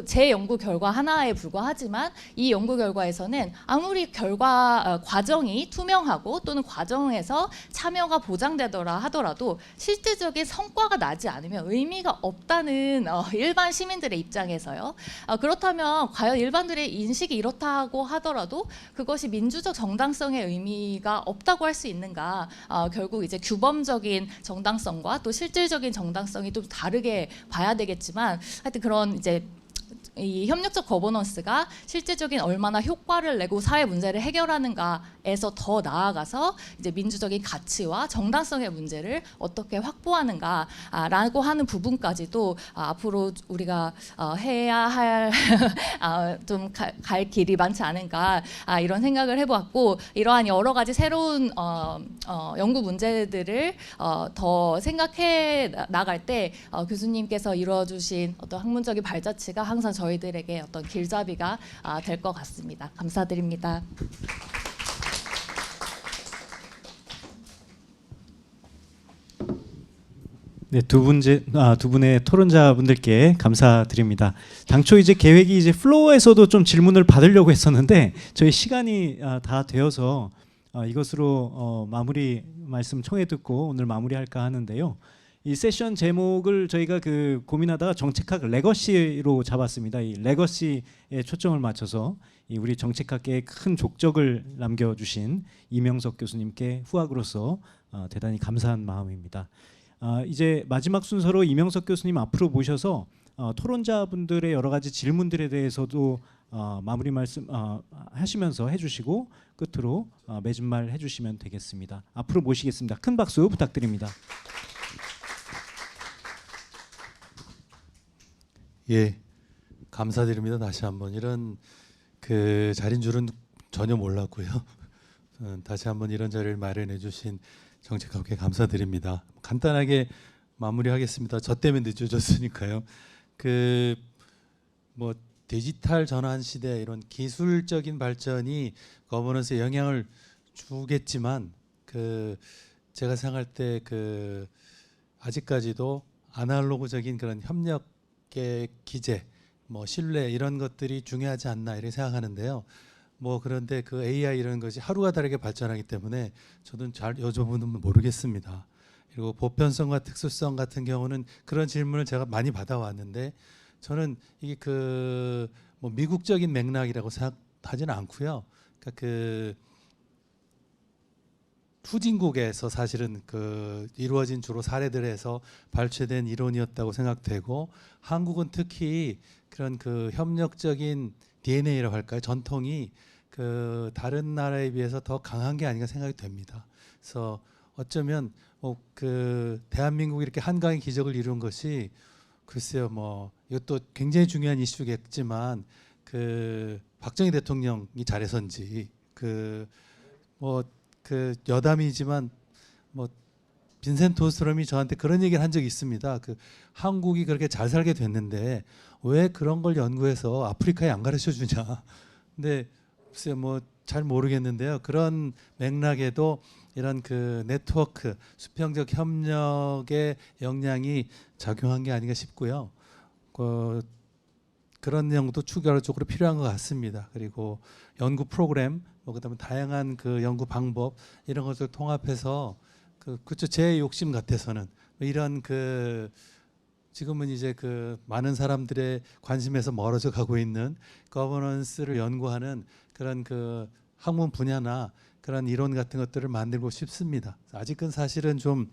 E: 제 연구 결과 하나에 불과하지만 이 연구 결과에서는 아무리 과정이 투명하고 또는 과정에서 참여가 보장되더라 하더라도 실질적인 성과가 나지 않으면 의미가 없다는 일반 시민들의 입장에서요. 그렇다면 과연 일반들의 인식이 이렇다고 하더라도 그것이 민주적 정당성의 의미가 없다고 할 수 있는가? 결국 이제 규범적인 정당성과 또 실질적인 정당성이 좀 다르게 봐야 되겠지만 하여튼 그런 이제 이 협력적 거버넌스가 실질적인 얼마나 효과를 내고 사회 문제를 해결하는가에서 더 나아가서 이제 민주적인 가치와 정당성의 문제를 어떻게 확보하는가라고 하는 부분까지도 앞으로 우리가 해야 할 좀 갈 길이 많지 않은가 이런 생각을 해보았고, 이러한 여러 가지 새로운 연구 문제들을 더 생각해 나갈 때 교수님께서 이루어주신 어떤 학문적인 발자취가 항상 저희들에게 어떤 길잡이가 될 것 같습니다. 감사드립니다.
A: 네, 두 분의 토론자분들께 감사드립니다. 당초 이제 계획이 이제 플로어에서도 좀 질문을 받으려고 했었는데 저희 시간이 다 되어서 이것으로 마무리 말씀 청해 듣고 오늘 마무리할까 하는데요. 이 세션 제목을 저희가 고민하다가 정책학 레거시로 잡았습니다. 이 레거시에 초점을 맞춰서 이 우리 정책학계에 큰 족적을 남겨주신 이명석 교수님께 후학으로서 대단히 감사한 마음입니다. 이제 마지막 순서로 이명석 교수님 앞으로 모셔서 토론자분들의 여러 가지 질문들에 대해서도 마무리 말씀 하시면서 해주시고 끝으로 맺은 말 해주시면 되겠습니다. 앞으로 모시겠습니다. 큰 박수 부탁드립니다.
B: 예, 감사드립니다. 다시 한번 이런 자리인 줄은 전혀 몰랐고요. 다시 한번 이런 자리를 마련해 주신 정책학회 감사드립니다. 간단하게 마무리하겠습니다. 저 때문에 늦어졌으니까요. 뭐 디지털 전환 시대 이런 기술적인 발전이 거버넌스에 영향을 주겠지만 제가 생각할 때 아직까지도 아날로그적인 그런 협력의 기제, 뭐 신뢰 이런 것들이 중요하지 않나 이렇게 생각하는데요. 뭐 그런데 AI 이런 것이 하루가 다르게 발전하기 때문에 저는 잘 여쭤보는 모르겠습니다. 그리고 보편성과 특수성 같은 경우는 그런 질문을 제가 많이 받아왔는데 저는 이게 뭐 미국적인 맥락이라고 생각하지는 않고요. 그러니까 후진국에서 사실은 이루어진 주로 사례들에서 발췌된 이론이었다고 생각되고 한국은 특히 그런 협력적인 DNA라고 할까요? 전통이 다른 나라에 비해서 더 강한 게 아닌가 생각이 됩니다. 그래서 어쩌면 대한민국이 이렇게 한강의 기적을 이룬 것이 글쎄요, 뭐 이것도 굉장히 중요한 이슈겠지만 박정희 대통령이 잘해서인지 여담이지만 뭐 빈센트 오스트롬이 저한테 그런 얘기를 한 적이 있습니다. 한국이 그렇게 잘 살게 됐는데 왜 그런 걸 연구해서 아프리카에 안 가르쳐 주냐. 근데 글쎄요, 뭐 잘 모르겠는데요. 그런 맥락에도 이런 네트워크, 수평적 협력의 역량이 작용한 게 아닌가 싶고요. 그런 내용도 추가적으로 필요한 것 같습니다. 그리고 연구 프로그램, 그다음에 다양한 연구 방법 이런 것을 통합해서 그쵸 제 욕심 같아서는 이런 지금은 이제 많은 사람들의 관심에서 멀어져 가고 있는 거버넌스를 연구하는 그런 학문 분야나 그런 이론 같은 것들을 만들고 싶습니다. 아직은 사실은 좀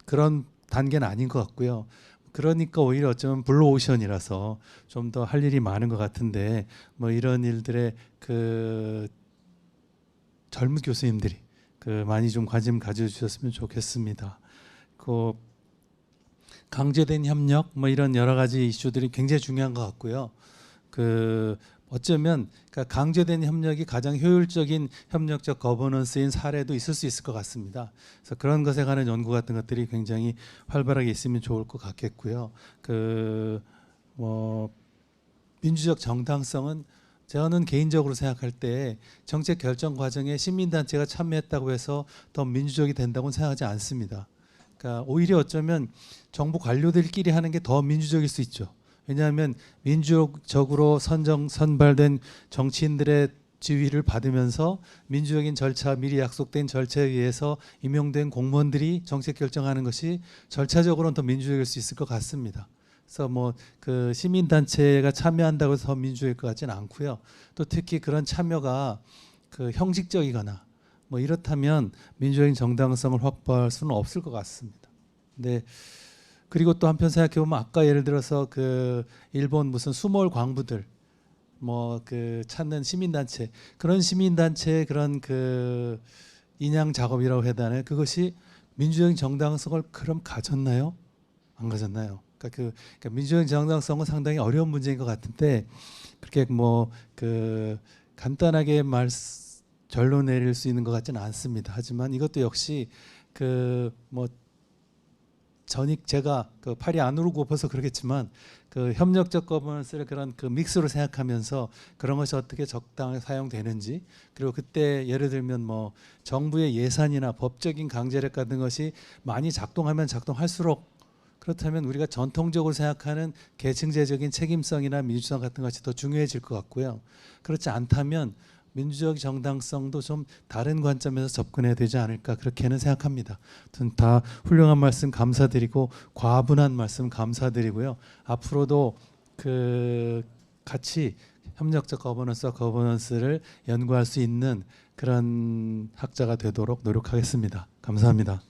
B: 그런 단계는 아닌 것 같고요. 그러니까 오히려 어쩌면 블루오션이라서 좀 더 할 일이 많은 것 같은데 뭐 이런 일들에 젊은 교수님들이 많이 좀 관심 가져주셨으면 좋겠습니다. 강제된 협력 뭐 이런 여러 가지 이슈들이 굉장히 중요한 것 같고요. 어쩌면 강제된 협력이 가장 효율적인 협력적 거버넌스인 사례도 있을 수 있을 것 같습니다. 그래서 그런 것에 관한 연구 같은 것들이 굉장히 활발하게 있으면 좋을 것 같겠고요. 뭐 민주적 정당성은 저는 개인적으로 생각할 때 정책 결정 과정에 시민단체가 참여했다고 해서 더 민주적이 된다고는 생각하지 않습니다. 그러니까 오히려 어쩌면 정부 관료들끼리 하는 게 더 민주적일 수 있죠. 왜냐하면 민주적으로 선발된 정치인들의 지위를 받으면서 민주적인 절차, 미리 약속된 절차에 의해서 임용된 공무원들이 정책 결정하는 것이 절차적으로는 더 민주적일 수 있을 것 같습니다. 그래서 뭐 시민단체가 참여한다고 해서 더 민주적일 것 같지는 않고요. 또 특히 그런 참여가 형식적이거나 뭐 이렇다면 민주적인 정당성을 확보할 수는 없을 것 같습니다. 근데 그리고 또 한편 생각해 보면 아까 예를 들어서 일본 무슨 수몰 광부들 뭐 찾는 시민단체 그런 시민단체의 그런 인양 작업이라고 해야 되나요? 그것이 민주적인 정당성을 그럼 가졌나요? 안 가졌나요? 그러니까 민주적인 정당성은 상당히 어려운 문제인 것 같은데 그렇게 뭐 간단하게 결론 내릴 수 있는 것 같지는 않습니다. 하지만 이것도 역시 뭐 전익 제가 그 팔이 안으로 굽어서 그러겠지만 그 협력적 거버넌스를 그런 그 믹스로 생각하면서 그런 것이 어떻게 적당하게 사용되는지, 그리고 그때 예를 들면 뭐 정부의 예산이나 법적인 강제력 같은 것이 많이 작동하면 작동할수록, 그렇다면 우리가 전통적으로 생각하는 계층제적인 책임성이나 민주성 같은 것이 더 중요해질 것 같고요. 그렇지 않다면 민주적 정당성도 좀 다른 관점에서 접근해야 되지 않을까, 그렇게는 생각합니다. 아무튼 다 훌륭한 말씀 감사드리고 과분한 말씀 감사드리고요. 앞으로도 그 같이 협력적 거버넌스와 거버넌스를 연구할 수 있는 그런 학자가 되도록 노력하겠습니다. 감사합니다.